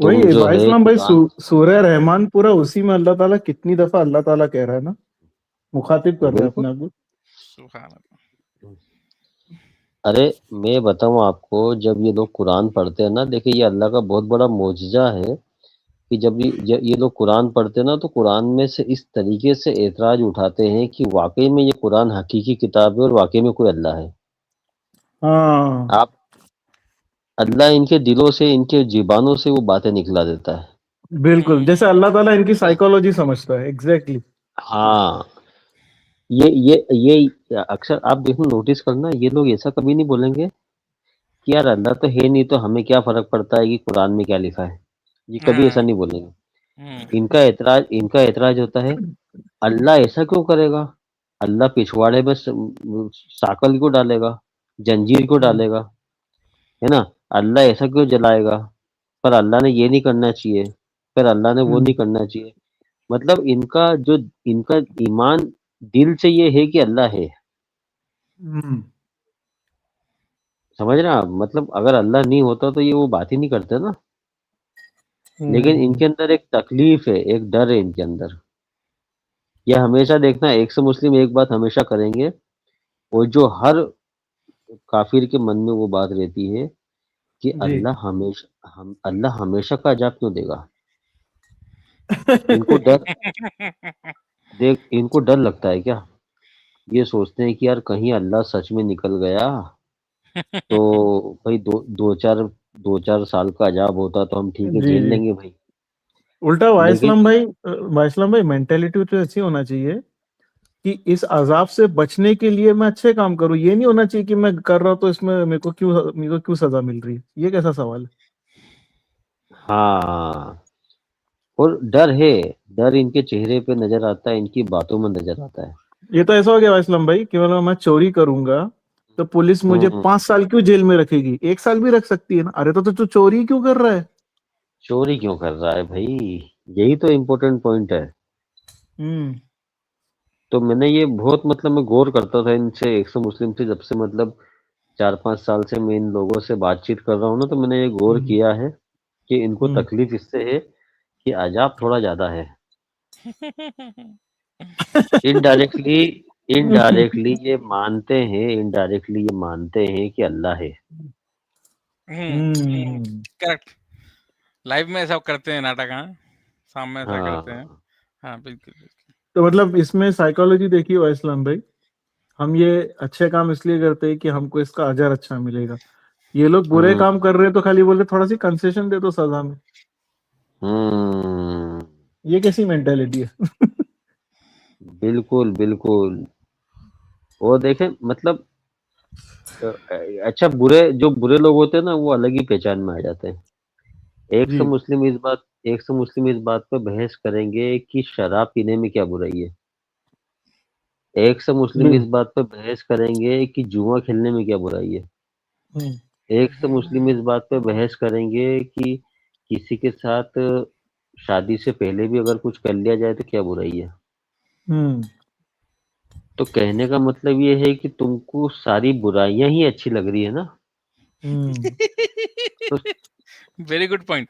वही तुम जो भाई है इस्लाम भाई कुरान सूरह रहमान पूरा उसी में अल्लाह ताला कितनी दफा अल्लाह ताला कह रहा है ना, मुखातिब कर रहा है बिल्कुल। अपने आप को। सुभान अल्लाह। अरे मैं बताऊं आपको, जब ये लोग कुरान पढ़ते हैं ना, देखिए ये अल्लाह का बहुत बड़ा मोजिजा है कि जब ये लोग कुरान पढ़ते हैं ना, तो कुरान में से इस तरीके से एतराज उठाते हैं कि वाकई में ये कुरान हकीकी किताब है और वाकई में कोई अल्लाह है। हाँ आप अल्लाह इनके दिलों से, इनके जुबानों से वो बातें निकला देता है। बिल्कुल, जैसे अल्लाह ताला इनकी साइकोलॉजी समझता है, एग्जैक्टली। हाँ, ये अक्सर आप देखो, नोटिस करना, ये लोग ऐसा कभी नहीं बोलेंगे कि यार अल्लाह तो है नहीं तो हमें क्या फर्क पड़ता है कि कुरान में क्या लिखा है। ये कभी ऐसा हाँ। नहीं बोलेंगे। इनका एतराज होता है, अल्लाह ऐसा क्यों करेगा? अल्लाह पिछवाड़े में साकल क्यों डालेगा, जंजीर क्यों डालेगा, है ना? अल्लाह ऐसा क्यों जलाएगा? पर अल्लाह ने ये नहीं करना चाहिए, पर अल्लाह ने वो नहीं करना चाहिए। मतलब इनका ईमान दिल से ये है कि अल्लाह है। समझ रहे हैं आप? मतलब अगर अल्लाह नहीं होता तो ये वो बात ही नहीं करते ना। लेकिन इनके अंदर एक तकलीफ है, एक डर है इनके अंदर। ये हमेशा देखना, एक से मुस्लिम एक बात हमेशा करेंगे, और जो हर काफिर के मन में वो बात रहती है कि जी। अल्लाह हमेशा का अजाब क्यों देगा? इनको डर इनको डर लगता है क्या? ये सोचते हैं कि यार कहीं अल्लाह सच में निकल गया तो भाई दो चार साल का अजाब होता तो हम ठीक है, जी झेल जी। लेंगे भाई। उल्टा लेकिन वाइसलाम भाई मेंटेलिटी तो ऐसी होना चाहिए कि इस अजाब से बचने के लिए मैं अच्छे काम करूं। ये नहीं होना चाहिए कि मैं कर रहा हूं तो इसमें मेरे को क्यों सजा मिल रही है। ये कैसा सवाल है? हाँ, और डर है, डर इनके चेहरे पे नजर आता है, इनकी बातों में नजर आता है। ये तो ऐसा हो गया वाइसलाम भाई कि मतलब मैं चोरी करूंगा तो पुलिस मुझे हम्म 5 साल क्यों जेल में रखेगी, 1 साल भी रख सकती है ना। अरे तो तू चोरी क्यों कर रहा है? चोरी क्यों कर रहा है भाई? यही तो इम्पोर्टेंट पॉइंट है। हम्म। तो मैंने ये बहुत, मतलब मैं गौर करता था इनसे, एक सौ मुस्लिम से, जब से मतलब 4-5 साल से मैं इन लोगों से बातचीत कर रहा हूँ ना, तो मैंने ये गौर हम्म। किया है कि इनको हम्म। तकलीफ इससे है कि अजाब थोड़ा ज्यादा है। इनडायरेक्टली इनडायरेक्टली ये मानते हैं कि अल्लाह है। हम्म। करेक्ट। लाइव में ऐसा करते हैं नाटक, हाँ, सामने ऐसा करते हैं। हाँ। हाँ, बिल्कुल बिल्कुल। तो मतलब इसमें साइकोलॉजी देखिए वाइसलाम भाई, हम ये अच्छे काम इसलिए करते हैं कि हमको इसका अजर अच्छा मिलेगा। ये लोग बुरे काम हम्म कर रहे हैं तो खाली बोलते थोड़ा सी कंसेशन दे दो सजा में। हम्म ये कैसी मेंटेलिटी है? बिल्कुल बिल्कुल। वो देखें, मतलब अ, अच्छा, जो बुरे लोग होते हैं ना, वो अलग ही पहचान में आ जाते हैं। एक से जी। मुस्लिम इस बात एक से मुस्लिम इस बात पर बहस करेंगे कि शराब पीने में क्या बुराई है। एक से मुस्लिम बिल इस बात पर बहस करेंगे कि जुआ खेलने में क्या बुराई है। हम्म। एक से मुस्लिम इस बात पर बहस करेंगे कि किसी के साथ शादी से पहले भी अगर कुछ कर लिया जाए तो क्या बुराई है। हम्म। तो कहने का मतलब ये है कि तुमको सारी बुराइयां ही अच्छी लग रही है ना। हम्म। तो, वेरी गुड पॉइंट।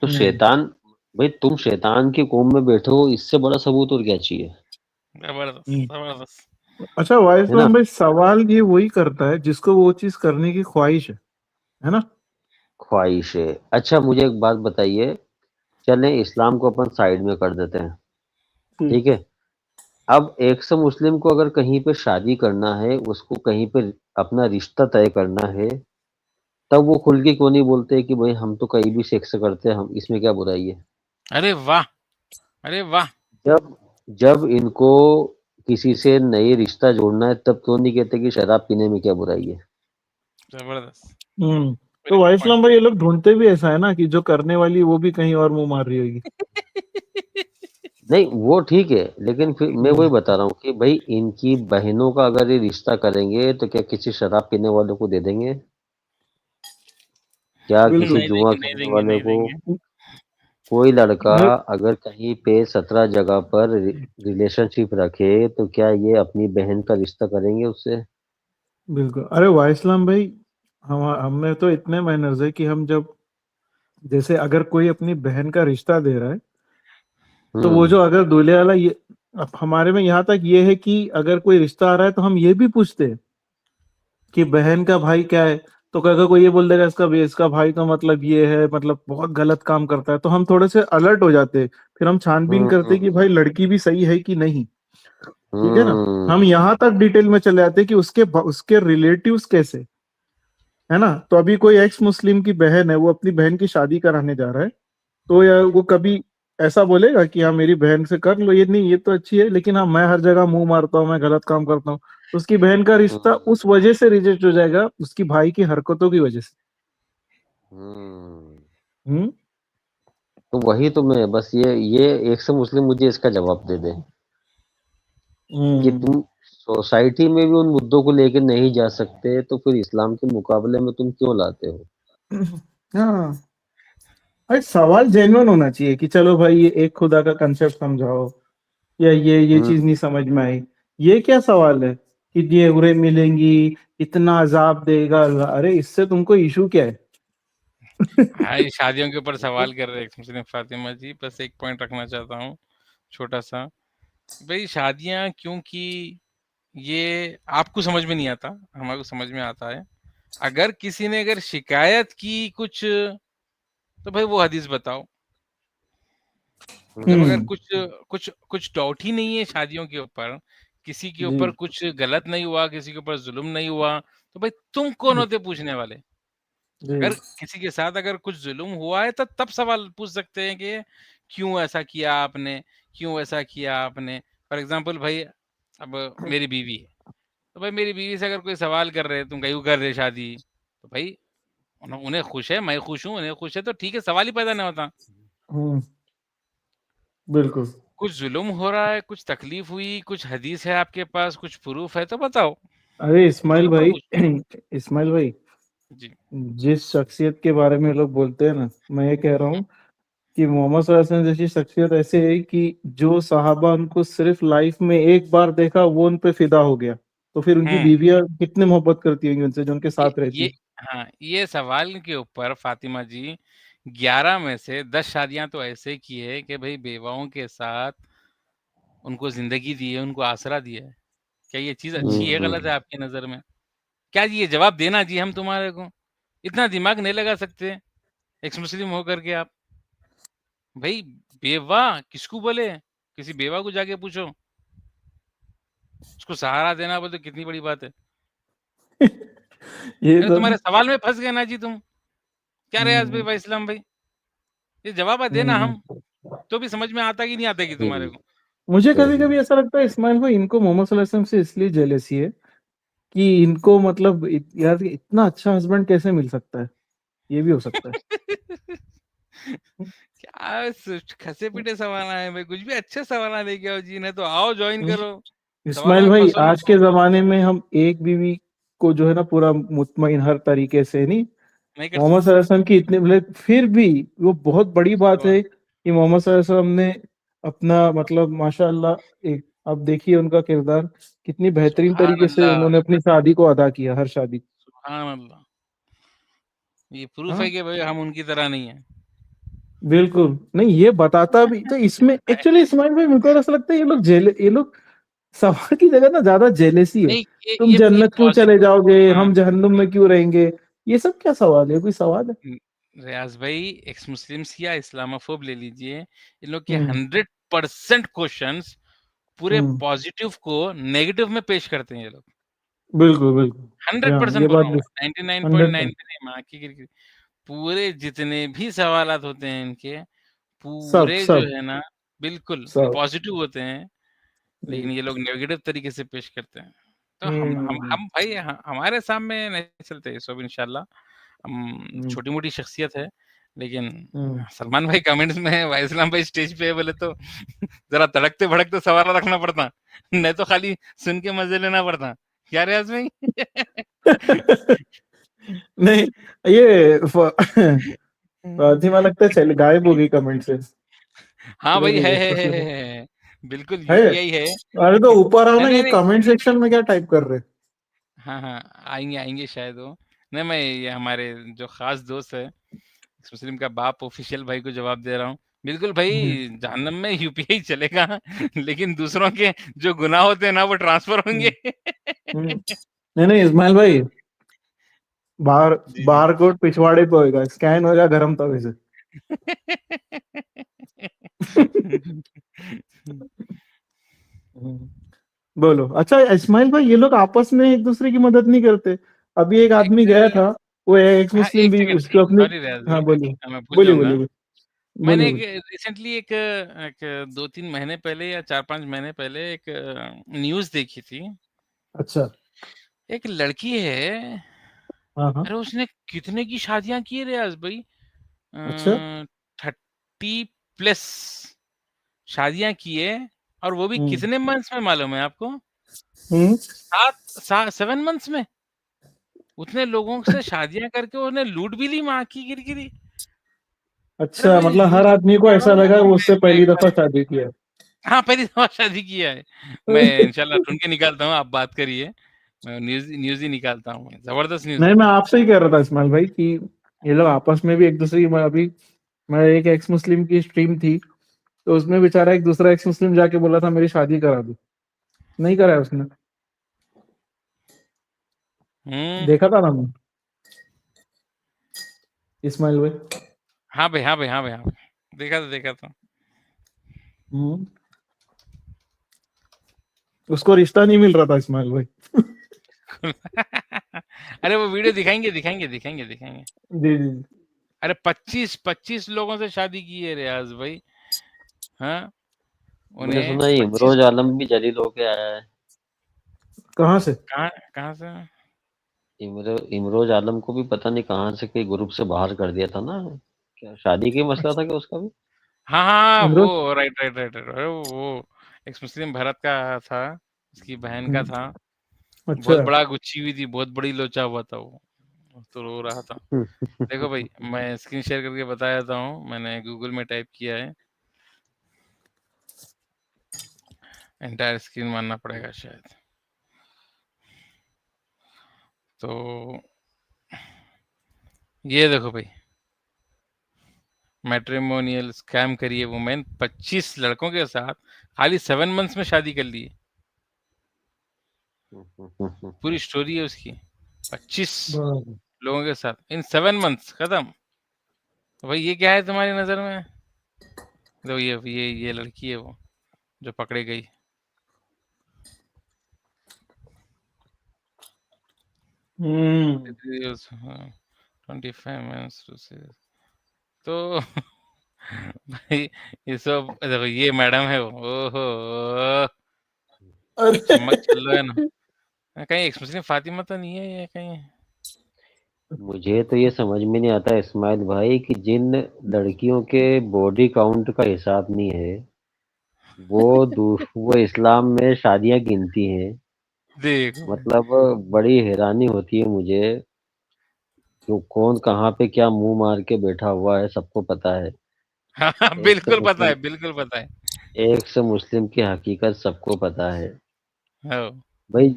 तो हम्म। शैतान, भाई तुम शैतान की कौम में बैठे हो, इससे बड़ा सबूत और क्या चाहिए? जबरदस्त हम्म। जबरदस्त। अच्छा है ना? वाइसलाम भाई, सवाल ये वही करता है जिसको वो चीज करने की ख्वाहिश है ना? ख्वाहिश है। अच्छा, मुझे एक बात बताइए, चलें इस्लाम को अपन साइड में कर देते हैं, हम्म। ठीक है? अब एक से मुस्लिम को अगर कहीं पे शादी करना है, उसको कहीं पे अपना रिश्ता तय करना है, तब वो खुल के क्यों नहीं बोलते कि भाई हम तो कहीं भी सेक्स करते हैं, हम इसमें क्या बुराई है? अरे वाह, अरे वाह। जब जब इनको किसी से नई रिश्ता जोड़ना है, तब क्यों नहीं कहते कि शराब पीने में क्या बुराई है? जबरदस्त। हम्म। वेरी तो गुड वाइसलाम पॉइंट। भाई ये लोग ढूंढते भी ऐसा है ना कि जो करने वाली वो भी कहीं और मुंह मार रही होगी। नहीं, वो ठीक है, लेकिन फिर मैं हम्म। वही बता रहा हूँ कि भाई इनकी बहनों का अगर ये रिश्ता करेंगे तो क्या किसी शराब पीने वाले को दे देंगे? क्या किसी बिल्कुल। नहीं जुआ देंगे, नहीं खेलने देंगे, वाले नहीं को? देंगे। कोई लड़का मैं अगर कहीं पे 17 जगह पर रिलेशनशिप रखे तो क्या ये अपनी बहन का रिश्ता करेंगे उससे? बिल्कुल। अरे वाइसलाम भाई, हम में तो इतने मैनर्स है कि हम जब जैसे अगर कोई अपनी बहन का रिश्ता दे रहा है, तो वो जो अगर दूल्हे वाला ये, अब हमारे में यहाँ तक ये है कि अगर कोई रिश्ता आ रहा है तो हम ये भी पूछते हैं कि बहन का भाई क्या है। तो अगर कोई ये बोल देगा इसका भाई तो मतलब ये है, मतलब बहुत गलत काम करता है, तो हम थोड़े से अलर्ट हो जाते हैं। फिर हम छानबीन करते हैं कि भाई लड़की भी सही है कि नहीं। ठीक है ना। हम यहाँ तक डिटेल में चले जाते हैं कि उसके रिलेटिव्स कैसे है ना। तो अभी कोई एक्स मुस्लिम की बहन है, वो अपनी बहन की शादी कराने जा रहा है, तो या वो कभी ऐसा बोलेगा कि हाँ मेरी बहन से कर लो, ये नहीं ये तो अच्छी है, लेकिन हाँ मैं हर जगह मुंह मारता हूँ, मैं गलत काम करता हूँ। उसकी बहन का रिश्ता उस वजह से रिजेक्ट हो जाएगा, उसकी भाई की हरकतों की वजह से। हम्म। तो वही तो मैं बस ये एक से मुस्लिम मुझे इसका जवाब दे दे कि तुम सोसाइटी में भी उन मुद्दों को लेकर नहीं जा सकते, तो फिर इस्लाम के मुकाबले में तुम क्यों लाते हो? हाँ, अरे सवाल जेन्युइन होना चाहिए कि चलो भाई ये एक खुदा का कंसेप्ट समझाओ, या ये चीज नहीं समझ में आई। ये क्या सवाल है कि ये उरे मिलेंगी, इतना अजाब देगा अल्लाह? अरे इससे तुमको इशू क्या है? हाँ, ये शादियों के ऊपर सवाल कर रहे हैं मुस्लिम फातिमा जी। बस एक पॉइंट रखना चाहता हूँ छोटा सा, भाई शादियां क्योंकि ये आपको समझ में नहीं आता, हमारे को समझ में आता है। अगर किसी ने अगर शिकायत की कुछ, तो भाई वो हदीस बताओ। जब अगर कुछ कुछ कुछ डाउट ही नहीं है शादियों के ऊपर, किसी के ऊपर जी कुछ गलत नहीं हुआ, किसी के ऊपर जुल्म नहीं हुआ, तो भाई तुम कौन होते पूछने वाले? जी अगर किसी के साथ अगर कुछ जुल्म हुआ है तो तब सवाल पूछ सकते हैं कि क्यों ऐसा किया आपने, क्यों ऐसा किया आपने। फॉर एग्जाम्पल भाई, अब मेरी बीवी है, तो भाई मेरी बीवी से अगर कोई सवाल कर रहे हैं तुम क्यों कर रहे शादी, तो भाई उन्हें खुश है, मैं खुश हूँ, उन्हें खुश है, तो ठीक है, सवाल ही पैदा नहीं होता। हम्म, बिल्कुल। कुछ जुल्म हो रहा है, कुछ तकलीफ हुई, कुछ हदीस है आपके पास, कुछ प्रूफ है, तो बताओ, अरे इस्माइल उसके ऊपर भाई, पूछो। इस्माइल भाई, जी। जिस शख्सियत के बारे में लोग बोलते हैं ना, मैं ये कह रहा हूँ कि मोहम्मद सल्लल्लाहु अलैहि वसल्लम जैसी शख्सियत ऐसे है कि जो सहाबा उनको सिर्फ लाइफ में एक बार देखा वो उन पे फिदा हो गया, तो फिर उनकी हम्म बीवियां कितने मोहब्बत करती होंगी उनसे जो उनके ये साथ रहती। ये हाँ, ये सवाल के ऊपर फातिमा जी 11 में से 10 शादियां तो ऐसे की है कि भाई बेवाओं के साथ उनको जिंदगी दी है, उनको आसरा दिया है। क्या ये चीज अच्छी है, गलत है आपकी नजर में? क्या जी ये जवाब देना जी हम तुम्हारे को? इतना दिमाग नहीं लगा सकते एक्स मुस्लिम होकर के आप? भाई बेवा किसको बोले? किसी बेवा को जाके पूछो, उसको सहारा देना बोले तो कितनी बड़ी बात है। ये अरे तो तुम्हारे सवाल में फंस गए ना जी तुम। क्या रियाज भाई, हम्म, भाई इस्लाम भाई, ये जवाब देना हम्म, हम, तो भी समझ में आता कि नहीं आता कि तुम्हारे को? मुझे कभी कभी ऐसा लगता है इस्माइल भाई, इनको मोहम्मद सल्लल्लाहु अलैहि वसल्लम से इसलिए जेलेसी है कि इनको मतलब यार इतना अच्छा हस्बैंड कैसे मिल सकता है, ये भी हो सकता है। क्या खसे पीटे सवाल है भाई, कुछ भी अच्छे सवाल लेके आओ जी, नहीं तो आओ ज्वाइन करो, सवालों इस्माइल में भाई, फंसो आज मत। के जमाने में हम एक बीवी को जो है ना पूरा मुतमईन हर तरीके से नहीं, नहीं कर मोहम्मद सकते। सल्लल्लाहु अलैहि वसल्लम की इतने मतलब फिर भी वो बहुत बड़ी बात तो है कि मोहम्मद सल्लल्लाहु अलैहि वसल्लम ने अपना मतलब माशाअल्लाह एक, अब देखिए उनका किरदार कितनी बेहतरीन सुभान तरीके से अल्लाह, उन्होंने अपनी शादी को अदा किया, हर शादी। सुभान अल्लाह, ये प्रूफ है हाँ कि भाई हम उनकी तरह नहीं है। बिल्कुल नहीं, ये बताता भी तो इसमें एक्चुअली इस्माइल भाई मेरे को ऐसा लगता है ये लोग सवाल की जगह ना ज्यादा जेलेसी है। नहीं, तुम ये जन्नत क्यों चले पॉजिटिव। जाओगे, हाँ, हम जहन्नुम में क्यों रहेंगे? ये सब क्या सवाल है, कोई सवाल है? रियाज भाई, एक्स मुस्लिम्स या इस्लामोफोब ले लीजिए, इन लोग के हम्म 100% क्वेश्चंस पूरे हम्म, पॉजिटिव को नेगेटिव में पेश करते हैं ये लोग। बिल्कुल बिल्कुल, हाँ 100% ये बात भी बोलूंगा, 100%। 99.99 माँ की किरकिरी। पूरे जितने भी सवालात होते हैं इनके, सब पूरे जो सब है ना, बिल्कुल सब पॉजिटिव होते हैं, जी। लेकिन ये लोग नेगेटिव तरीके से पेश करते हैं। तो हम्म हम भाई हमारे सामने नहीं चलते ये सब, इंशाल्लाह। हम हम्म छोटी मोटी शख्सियत है, लेकिन हम्म। सलमान भाई कमेंट्स में भाई इस्लाम भाई स्टेज पे है बोले तो जरा तड़कते भड़कते सवाल रखना पड़ता, नहीं तो खाली सुन के मजे लेना पड़ता। क्या रियाज भाई? नहीं, ये फातिमा लगता है चल गायब हो गई कमेंट से, हाँ चले भाई, गई है, वो है, है, सोशल है, मीडिया। है, है। बिल्कुल है, यूपीआई है। अरे तो ऊपर आओ नहीं, ना, नहीं, ये नहीं। कमेंट सेक्शन में क्या टाइप कर रहे? हाँ, हाँ, आएंगे आएंगे शायद वो। नहीं, मैं ये हमारे जो खास दोस्त है, एक्स मुस्लिम का बाप ऑफिशियल भाई को जवाब दे रहा हूँ, बिल्कुल भाई जहन्नम में यूपीआई चलेगा लेकिन दूसरों के जो गुनाह होते हैं ना वो ट्रांसफर होंगे। नहीं नहीं इस्माइल भाई, बार जी, जी। बार कोड पिछवाड़े पे होएगा, स्कैन होएगा गरम तवे से। बोलो। अच्छा इस्माइल भाई, ये लोग आपस में एक दूसरे की मदद नहीं करते? अभी एक आदमी गया था, वो एक्स हाँ, मुस्लिम एक भी, सेकंड, उसको अपने। सॉरी रियाज हाँ भाई, बोलिए मैं भूल बोलिए जाऊंगा। बोलिए मैंने बोलिए एक बोलिए। रिसेंटली एक 2-3 महीने पहले या 4-5 महीने पहले एक न्यूज़ देखी थी। अच्छा। एक लड़की है, हाँ हाँ। अरे उसने कितने की शादियां की है रियाज भाई, अच्छा। 30 प्लस शादियां की है, और वो भी हम्म कितने मंथ्स में मालूम है आपको? हम्म 7 मंथ्स में उतने लोगों से शादियां करके उन्हें लूट भी ली, माँ की गिरगिरी। अरे अच्छा, भाई मतलब हर न्यूज़ आदमी को ऐसा लगा वो उससे मैं पहली दफा शादी किया है। हाँ, पहली दफ़ा शादी किया है। मैं इंशाल्लाह ढूँढ के निकालता हूँ, आप बात करिए। मैं न्यूज़ न्यूज़ ही निकालता हूँ मैं, ज़बरदस्त न्यूज़ नहीं, है मैं भाई। आपसे ही कह रहा था इस्माइल भाई कि ये लोग आपस में भी एक दूसरे की, अभी मैं एक एक्स मुस्लिम की स्ट्रीम थी, तो उसमें बेचारा एक दूसरा एक्स मुस्लिम जाके बोला था मेरी शादी करा दो, नहीं कराया उसने। हुँ। देखा था ना मैं, इस्माइल भाई। हाँ भाई, हाँ भाई, हाँ भाई, हाँ भाई। देखा था। हम्म उसको रिश्ता नहीं मिल रहा था इस्माइल भाई। अरे वो वीडियो दिखाएँगे। जी जी जी। अरे 25 लोगों से शादी की है रियाज़ भाई। हाँ, मैंने उन्हें सुना है 25 इमरोज आलम भी जलील होके आया है। कहाँ से? कहाँ कहाँ से? इमरोज आलम को भी पता नहीं कहाँ से कोई ग्रुप से बाहर कर दिया था ना, क्या शादी की मसला था क्या उसका भी? हाँ, हाँ, इमरोज। वो राइट। अरे वो एक्स मुस्लिम भरत का था, उसकी बहन का हम्म, था। बहुत अच्छा। बड़ा गुच्छी हुई थी, बहुत बड़ी लोचा हुआ था वो। तो रो रहा था। देखो भाई, मैं स्क्रीन शेयर करके बता देता हूँ, मैंने गूगल में टाइप किया है। एंटायर स्क्रीन मानना पड़ेगा शायद। तो ये देखो भाई, मैट्रिमोनियल स्कैम करी है वुमेन, 25 लड़कों के साथ खाली 7 मंथ्स में शादी कर ली है। पूरी स्टोरी है उसकी। 25 बराबर। लोगों के साथ इन 7 मंथ्स खत्म। तो भाई ये क्या है तुम्हारी नज़र में? तो ये लड़की है वो जो पकड़ी गई। हम्म 25 मंथ्स टू से। तो भाई ये सब देखो, ये मैडम है वो। ओहो! चम्मक अरे। चल रहा है ना। कहीं एक्स मुस्लिम फातिमा तो नहीं है ये कहीं? मुझे तो ये समझ में नहीं आता इस्माइल भाई कि जिन लड़कियों के बॉडी काउंट का हिसाब नहीं है, वो इस्लाम में शादियां गिनती हैं। देखो भाई। मतलब बड़ी हैरानी होती है मुझे, कि कौन कहाँ पे क्या मुंह मार के बैठा हुआ है सबको पता है। हाँ, हाँ, एक से मुस्लिम बिल्कुल पता है। एक से मुस्लिम की हकीकत सबको पता है। हाँ। भाई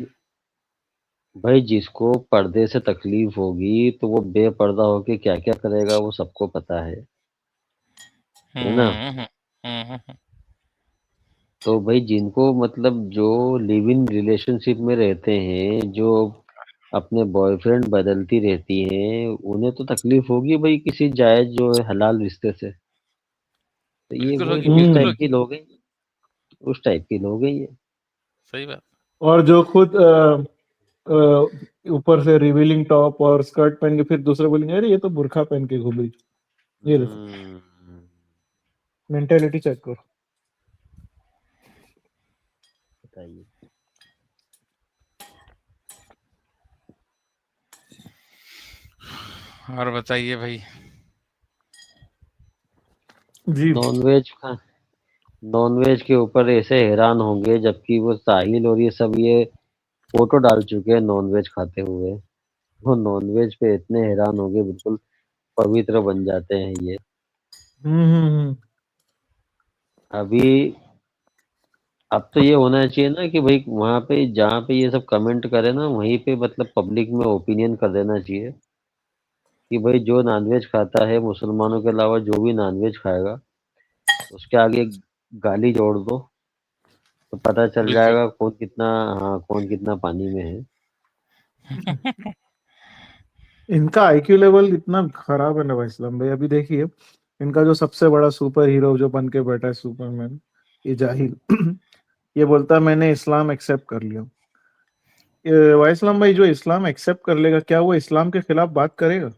भाई जिसको पर्दे से तकलीफ होगी तो वो बेपर्दा होके क्या क्या करेगा वो सबको पता है ना? हुँ, हुँ, हुँ, हुँ, हुँ। तो भाई जिनको मतलब जो लिव इन रिलेशनशिप में रहते हैं, जो अपने बॉयफ्रेंड बदलती रहती हैं, उन्हें तो तकलीफ होगी भाई किसी जायज जो है हलाल रिश्ते से। तो ये बिल्कुल वो होगी, उस बिल्कुल टाइप होगी। की लोग हैं, उस टाइप की लोग हैं ये। सही बात। और जो खुद ऊपर से रिवीलिंग टॉप और स्कर्ट पहन के फिर दूसरे बोलेंगे अरे ये तो बुर्का पहन के घूम रही। ये देखो, हम्म, मेंटेलिटी चेक करो। बताइए। और बताइए भाई। जी। नॉनवेज खा नॉनवेज के ऊपर ऐसे हैरान होंगे जबकि वो साहिल और ये सब ये फोटो डाल चुके हैं नॉनवेज खाते हुए। वो नॉनवेज पे इतने हैरान होंगे, बिल्कुल पवित्र बन जाते हैं ये। हम्म। अभी अब तो ये होना चाहिए ना कि भाई वहां पे जहाँ पे ये सब कमेंट करे ना वहीं पे मतलब पब्लिक में ओपिनियन कर देना चाहिए कि भाई जो नॉनवेज खाता है, मुसलमानों के अलावा जो भी नॉनवेज खाएगा, उसके आगे गाली जोड़ दो, तो पता चल बिल्कुल। जाएगा कौन कितना पानी में है। इनका आईक्यू लेवल इतना खराब है ना भाई इस्लाम भाई। अभी देखिए इनका जो सबसे बड़ा सुपर हीरो जो बन के बैठा है सुपरमैन, ये जाहिल ये बोलता है मैंने इस्लाम एक्सेप्ट कर लिया। भाई इस्लाम भाई जो इस्लाम एक्सेप्ट कर लेगा, क्या वो इस्लाम के खिलाफ बात करेगा?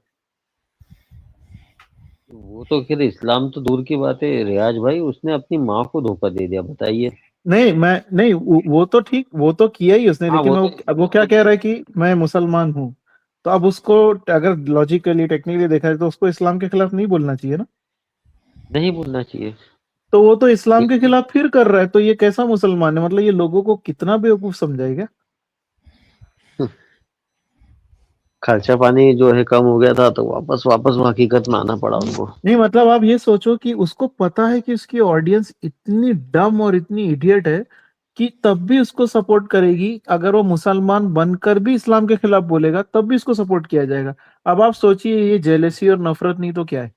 वो तो फिर इस्लाम तो दूर की बात है रियाज भाई, उसने अपनी माँ को धोखा दे दिया, बताइए। नहीं मैं नहीं वो तो ठीक, वो तो किया ही उसने, हाँ लेकिन वो वो तो अब वो वो क्या तो कह रहा है कि मैं मुसलमान हूँ। तो अब उसको अगर लॉजिकली टेक्निकली देखा जाए तो उसको इस्लाम के खिलाफ नहीं बोलना चाहिए ना। नहीं बोलना चाहिए। तो वो तो इस्लाम के लेकिन खिलाफ फिर कर रहा है, तो ये कैसा मुसलमान है? मतलब ये लोगों को कितना बेवकूफ समझाएगा। खर्चा पानी जो है कम हो गया था, तो वापस वापस वो हकीकत में आना पड़ा उनको। नहीं मतलब आप ये सोचो कि उसको पता है कि उसकी ऑडियंस इतनी डम और इतनी इडियट है कि तब भी उसको सपोर्ट करेगी। अगर वो मुसलमान बनकर भी इस्लाम के खिलाफ बोलेगा तब भी उसको सपोर्ट किया जाएगा। अब आप सोचिए ये जेलेसी और नफरत नहीं तो क्या है।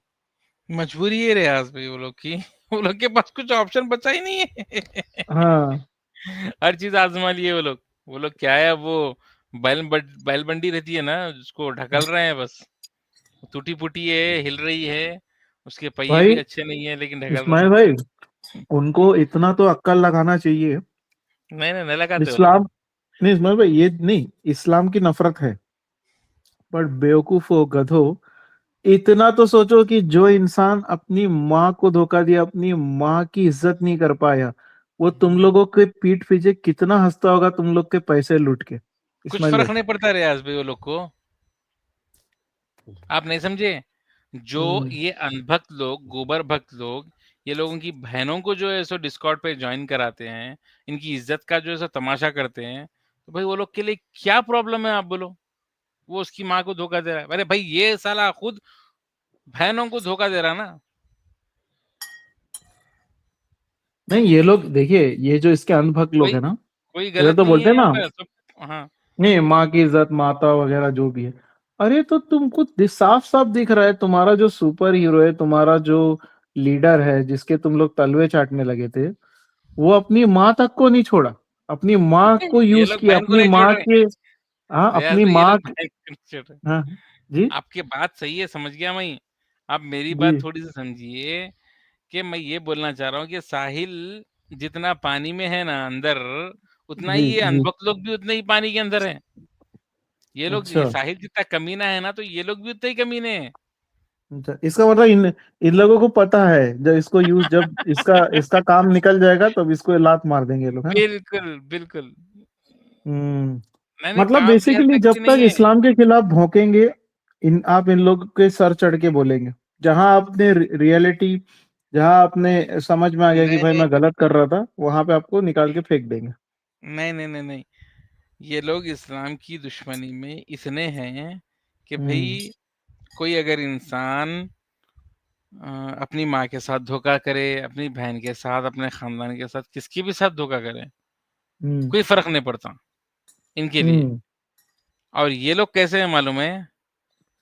मजबूरी है रियाज भाई वो लोग की। वो लोग के पास कुछ ऑप्शन बचा ही नहीं है। हाँ हर चीज आजमा लिए वो लोग। वो लोग क्या है, वो बैल बंडी रहती है ना, उसको ढकल रहे हैं बस। टूटी फूटी है, हिल रही है, उसके पहिए भी भाई अच्छे नहीं है, लेकिन ढकल रहे इस्माइल हैं। भाई, उनको इतना तो अक्ल लगाना चाहिए। नहीं नहीं नहीं लगाते वो लोग। इस्लाम नहीं इस्माइल भाई, ये नहीं इस्लाम की नफरत है, पर बेवकूफ हो गधो, इतना तो सोचो कि जो इंसान अपनी माँ को धोखा दिया, अपनी माँ की इज्जत नहीं कर पाया, वो तुम लोगों के पीठ पीछे कितना हंसता होगा तुम लोग के पैसे लूट के। कुछ इस्माइल फर्क भाई। नहीं पड़ता रियाज भाई वो लोग को। आप नहीं समझे। जो हम्म ये अनभक्त लोग, गोबर भक्त लोग, ये लोगों की बहनों को जो है सो डिस्कॉर्ड पे ज्वाइन कराते हैं, इनकी इज्जत का जो है सो तमाशा करते हैं, तो भाई वो लोग के लिए क्या प्रॉब्लम है आप बोलो। वो उसकी माँ को धोखा दे रहा है, अरे भाई ये साला खुद बहनों को धोखा दे रहा है ना। नहीं ये लोग देखिए, ये जो इसके अंधभक्त लोग कोई है ना, कोई इधर गलत तो नहीं बोलते है हैं यहाँ ना, पर सब। हाँ। नहीं माँ की इज्जत माता वगैरह जो भी है। अरे तो तुमको साफ साफ दिख रहा है तुम्हारा जो सुपर हीरो है, तुम्हारा जो लीडर है जिसके तुम लोग तलवे चाटने लगे थे, वो अपनी माँ तक को नहीं छोड़ा, अपनी माँ को ये यूज लोग किया, बहन को अपनी नहीं छोड़ माँ रहे के। हैं। हाँ रियाज अपनी भाई ये माँ लोग बहन को नहीं छोड़ रहे। हाँ जी आपकी बात सही है, समझ गया मैं। आप मेरी जी बात थोड़ी सी समझिए। कि मैं ये बोलना चाह रहा हूँ कि साहिल जितना पानी में है ना अंदर, उतना जी ही ये जी। अनभक्त लोग भी उतने ही पानी के अंदर है। ये लोग, ये अच्छा साहिल जितना कमीना है ना, तो ये लोग भी उतने ही कमीने हैं। अच्छा, इसका मतलब इन लोगों को पता है जब इसको यूज, जब इसका इसका काम निकल जाएगा तब इसको लात मार देंगे ये लोग, है ना। बिल्कुल बिल्कुल। हम्म। नहीं नहीं, मतलब काम की हद बेसिकली तक जब भी तक नहीं है। इस्लाम के खिलाफ भौंकेंगे, आप इन लोग के सर चढ़ के बोलेंगे। जहां आपने रियलिटी, जहां आपने समझ में आ गया कि नहीं भाई नहीं मैं गलत कर रहा था, वहां पे आपको निकाल के फेंक देंगे। नहीं नहीं नहीं नहीं, ये लोग इस्लाम की दुश्मनी में इतने हैं कि हम्म भाई कोई अगर इंसान अपनी माँ के साथ धोखा करे, अपनी बहन के साथ, अपने खानदान के साथ, किसकी भी साथ धोखा करे, हम्म कोई फर्क नहीं पड़ता इनके लिए। हम्म और ये लोग कैसे हैं मालूम है?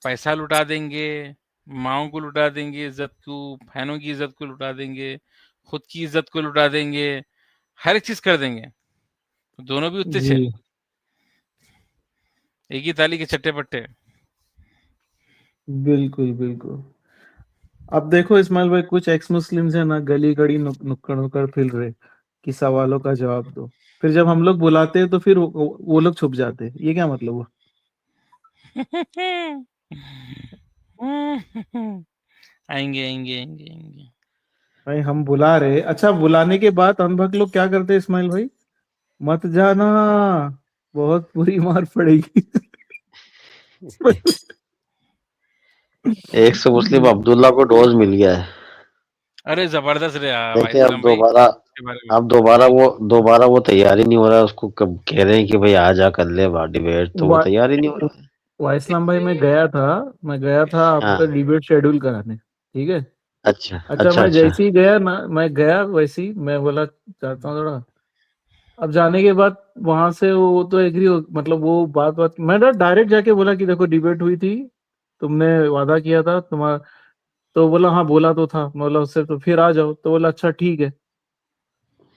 पैसा लुटा देंगे, माँओं को लुटा देंगे, इज्जत को, बहनों की इज्जत को लुटा देंगे, खुद की इज्जत को लुटा देंगे, हर एक चीज कर देंगे। तो दोनों भी उत्ते जी छे, एक ही ताली के चट्टे पट्टे। बिल्कुल बिल्कुल। अब देखो इस्माइल भाई, कुछ एक्स मुस्लिम्स है ना गली गली नुक्कड़ नुक्कड़ फिर रहे कि सवालों का जवाब दो। फिर जब हम लोग बुलाते हैं तो फिर वो लोग छुप जाते हैं। ये क्या मतलब हुआ? आएंगे आएंगे आएंगे आएंगे। भाई हम बुला रहे, अच्छा बुलाने के बाद अनभक्त लोग क्या करते हैं इस्माइल भाई? मत जाना, बहुत बुरी मार पड़ेगी। एक से मुस्लिम अब्दुल्ला को डोज मिल गया है। अरे जबरदस्त रे भाई देखिए इस्लाम भाई के बारे में। अब दोबारा वो तैयार ही नहीं हो रहा है, उसको कब कह रहे हैं कि भाई आ जा कर ले डिबेट, तो वो वा, तैयार ही नहीं हो रहा है। इस्लाम भाई मैं गया था आपका हाँ। डिबेट शेड्यूल कराने, ठीक है। अच्छा अच्छा अच्छा मैं अच्छा। जैसे ही गया ना, मैं गया वैसे ही मैं बोला चाहता हूँ थोड़ा। अब जाने के बाद वहां से वो तो एग्री हो, मतलब वो बात बात मैं डायरेक्ट जाके बोला कि देखो डिबेट हुई थी, तुमने वादा किया था तुम्हारा, तो बोला हाँ बोला तो था, बोला उससे तो फिर आ जाओ, तो बोला अच्छा ठीक है।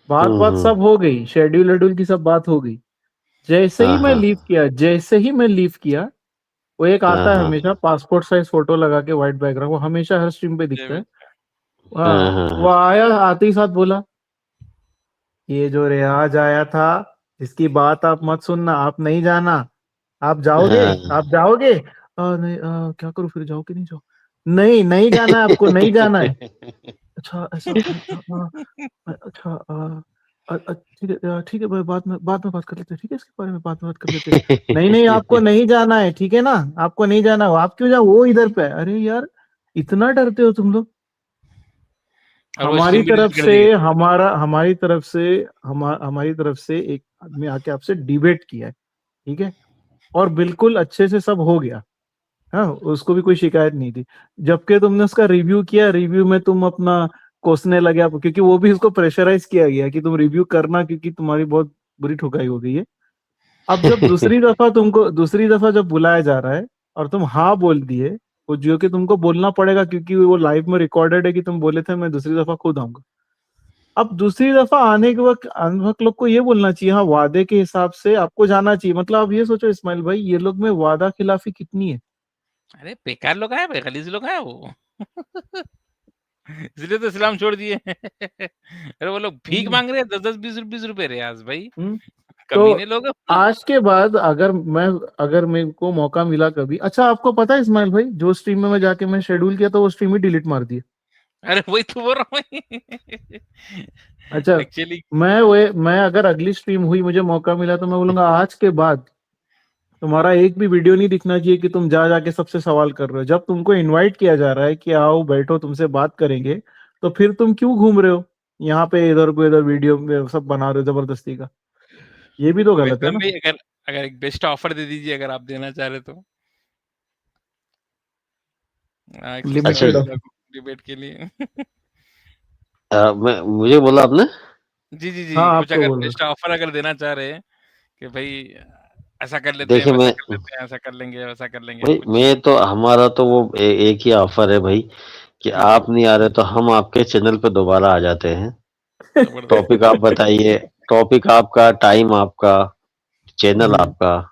बात बात सब हो गई, शेड्यूल वेड्यूल की सब बात हो गई। जैसे ही मैं लीव किया, वो एक आता है हमेशा पासपोर्ट साइज फोटो लगा के व्हाइट बैकग्राउंड, वो हमेशा हर स्ट्रीम पे दिखता है। हाँ, वो आया, आते ही साथ बोला ये जो रियाज आया था इसकी बात आप मत सुनना, आप नहीं जाना, आप जाओगे, आप जाओगे? नहीं, क्या करूं फिर, जाओ कि नहीं जाओ? नहीं, नहीं जाना है आपको, नहीं जाना है। अच्छा ऐसा, अच्छा ठीक है, ठीक है भाई, बाद में बात कर लेते हैं, ठीक है, इसके बारे में बाद में बात कर लेते हैं। नहीं नहीं, आपको नहीं जाना है, ठीक है ना, आपको नहीं जाना हो, आप क्यों जाओ, वो इधर पे है। अरे यार इतना डरते हो तुम लोग? और वो हमारी स्ट्रीम भी तरफ डिलीट कर से दी। हमारी तरफ से एक आदमी आके आपसे डिबेट किया है, ठीक है, और बिल्कुल अच्छे से सब हो गया। हाँ, उसको भी कोई शिकायत नहीं थी। जबकि तुमने उसका रिव्यू किया, रिव्यू में तुम अपना कोसने लगे आप, क्योंकि वो भी उसको प्रेशराइज किया गया कि तुम रिव्यू करना, क्योंकि तुम्हारी बहुत बुरी ठुकाई हो गई है। अब जब दूसरी दफा जब बुलाया जा रहा है और तुम हाँ बोल दिए, वो जो कि तुमको बोलना पड़ेगा क्योंकि वो लाइव में रिकॉर्डेड है कि तुम बोले थे मैं दूसरी दफा खुद आऊंगा। अब दूसरी दफा आने के वक्त लोग को ये बोलना चाहिए हाँ वादे के हिसाब से आपको जाना चाहिए। मतलब आप ये सोचो इस्माइल भाई, ये लोग में वादा खिलाफी कितनी है। अरे बेकार लोग आए, बेगलीज लोग आए वो। इसलिए तो इस्लाम छोड़ दिए। अरे वो लोग भीख हम्म, मांग रहे हैं 10-10 20 रुपए रियाज भाई, हम्म। तो कमीने लोग। आज के बाद अगर मेरे को मौका मिला कभी, अच्छा आपको पता है इस्माइल भाई, जो स्ट्रीम में मैं जाके मैं शेड्यूल किया था वो स्ट्रीम ही डिलीट मार दी। अरे वही तो बोल रहा हूँ। अच्छा, एक्चुअली मैं अगर अगली स्ट्रीम हुई, मुझे मौका मिला, तो मैं बोलूंगा आज के बाद तुम्हारा एक भी वीडियो नहीं दिखना चाहिए कि तुम जा जाके सबसे सवाल कर रहे हो। जब तुमको इनवाइट किया जा रहा है कि आओ बैठो तुमसे बात करेंगे, तो फिर तुम क्यों घूम रहे हो यहाँ पे, इधर को इधर वीडियो में सब बना रहे हो जबरदस्ती का? ये भी तो तो गलत है इस्लाम ना। भाई, अगर अगर एक बेस्ट ऑफर दे दीजिए, अगर आप देना चाह रहे तो लिमिटेड अच्छा, ऑफ। डिबेट के लिए। मुझे बोला आपने? जी जी हाँ जी, कुछ आपको अगर बोल रहे बेस्ट ऑफर अगर देना चाह रहे हैं कि भाई ऐसा कर लेते हैं, देखिए, वैसा कर लेते हैं, ऐसा कर लेंगे, वैसा कर लेंगे भाई कुछ। मैं तो हमारा तो वो एक ही ऑफर है भाई, कि जी जी, आप नहीं आ रहे तो हम आपके चैनल पे दोबारा आ जाते हैं। हो। टॉपिक जबरदस्त। आप बताइए, टॉपिक आपका, टाइम आपका, चैनल जी आपका,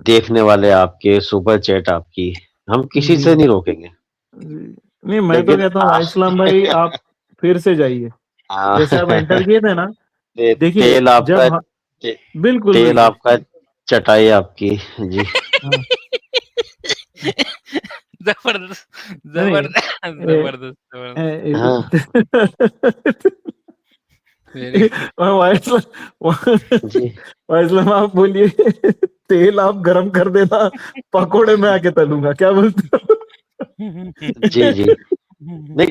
देखने वाले आपके, सुपर चैट आपकी, हम किसी जी से नहीं रोकेंगे। जी। नहीं, मैं तो लेकिन कहता हूँ इस्लाम भाई आप फिर से जाइए, आ, जैसे आप एंटर किए थे ना। देखिए तेल आपका, ते, बिल्कुल तेल बिल्कुल। आपका, चटाई आपकी। जी। हाँ, जबरदस्त, नहीं जबरदस्त, ए, जबरदस्त, जबरदस्त। हाँ वेरी वाइस जी। आप बोलिए तेल आप गरम कर देना, पकोड़े में आके तलूंगा, क्या बोलते हो? जी जी। नहीं,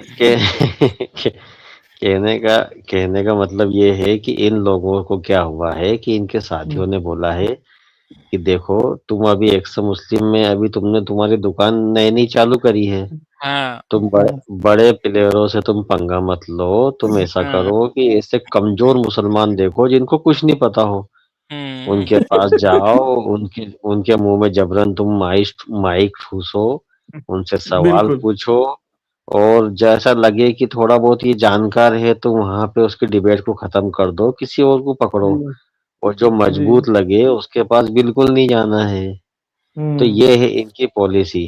कहने का मतलब ये है कि इन लोगों को क्या हुआ है कि इनके साथियों ने बोला है कि देखो, तुम अभी एक्स मुस्लिम में, अभी तुमने तुम्हारी दुकान नई नई चालू करी है, हाँ तुम बड़े प्लेयरों से तुम पंगा मत लो, तुम ऐसा हाँ। करो कि ऐसे कमजोर मुसलमान देखो जिनको कुछ नहीं पता हो, उनके पास जाओ, उनके उनके मुंह में जबरन तुम माइक ठूसो, उनसे सवाल बिल्कुल पूछो, और जैसा लगे कि थोड़ा बहुत ये जानकार है तो वहां पे उसकी डिबेट को खत्म कर दो, किसी और को पकड़ो, जी और जो जी। मजबूत लगे उसके पास बिल्कुल नहीं जाना है। तो हम्म। ये है इनकी पॉलिसी।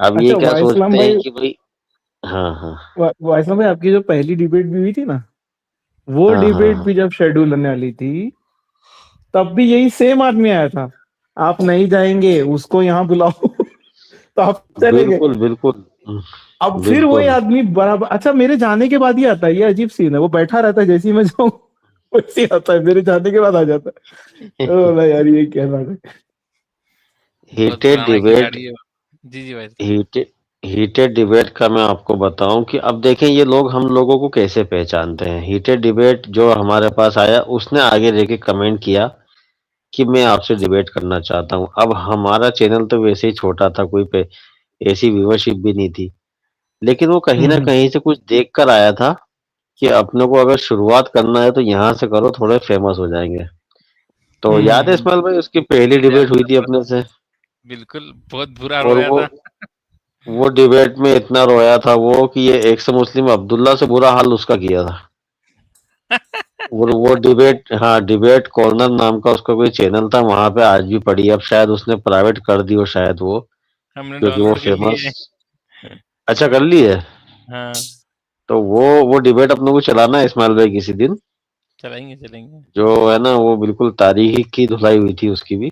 अब ये अच्छा क्या वाइसलाम सोचते हैं भाई, कि भाई, हाँ हाँ, वाइसलाम भाई आपकी जो पहली डिबेट भी हुई थी ना, वो हाँ हाँ डिबेट हाँ, भी जब शेड्यूल होने वाली थी, तब भी यही सेम आदमी आया था, आप नहीं जाएंगे उसको यहाँ बुलाओ। तो आप चले गए। बिल्कुल बिल्कुल, अब फिर वही बिल्कुल। आदमी बराबर, अच्छा मेरे जाने के बाद ही आता है, ये अजीब सीन है, वो बैठा रहता है जैसे ही मैं जाऊं वैसे ही आता है, मेरे जाने के बाद आ जाता है। ओ बोला यार ये क्या बात है। बहुत हीटेड पुराना डिबेट, खिलाड़ी है वो। जी जी भाई साहब। हीटेड हीटेड डिबेट का मैं आपको बताऊं कि अब देखें ये लोग हम लोगों को कैसे पहचानते हैं। हीटेड डिबेट जो हमारे पास आया, उसने आगे लेके कमेंट किया कि मैं आपसे डिबेट करना चाहता हूं। अब हमारा चैनल तो वैसे ही छोटा था, कोई पे ऐसी व्यूअरशिप भी नहीं थी, लेकिन वो कहीं ना हम्म कहीं से कुछ देख कर आया था कि अपने को अगर शुरुआत करना है तो यहाँ से करो, थोड़े फेमस हो जाएंगे। तो याद है हम्म। इस्माइल भाई, उसकी पहली यार डिबेट हुई थी अपने जबरदस्त, से? बिल्कुल, बहुत बुरा और रोया था। वो डिबेट में इतना रोया था वो कि ये एक्स मुस्लिम अब्दुल्ला से बुरा हाल उसका किया था। वो डिबेट, हाँ, डिबेट कॉर्नर नाम का उसका कोई चैनल था, वहां पे आज भी पड़ी है। अब शायद उसने प्राइवेट कर दी हो शायद वो, हमने क्योंकि वो डाउनलोड कर ली फेमस। है। अच्छा, कर ली है। हाँ, तो वो डिबेट अपने को चलाना है इस्माइल भाई किसी दिन। चलाएँगे, चलाएँगे। जो है ना वो बिल्कुल तारीख की धुलाई हुई थी उसकी भी।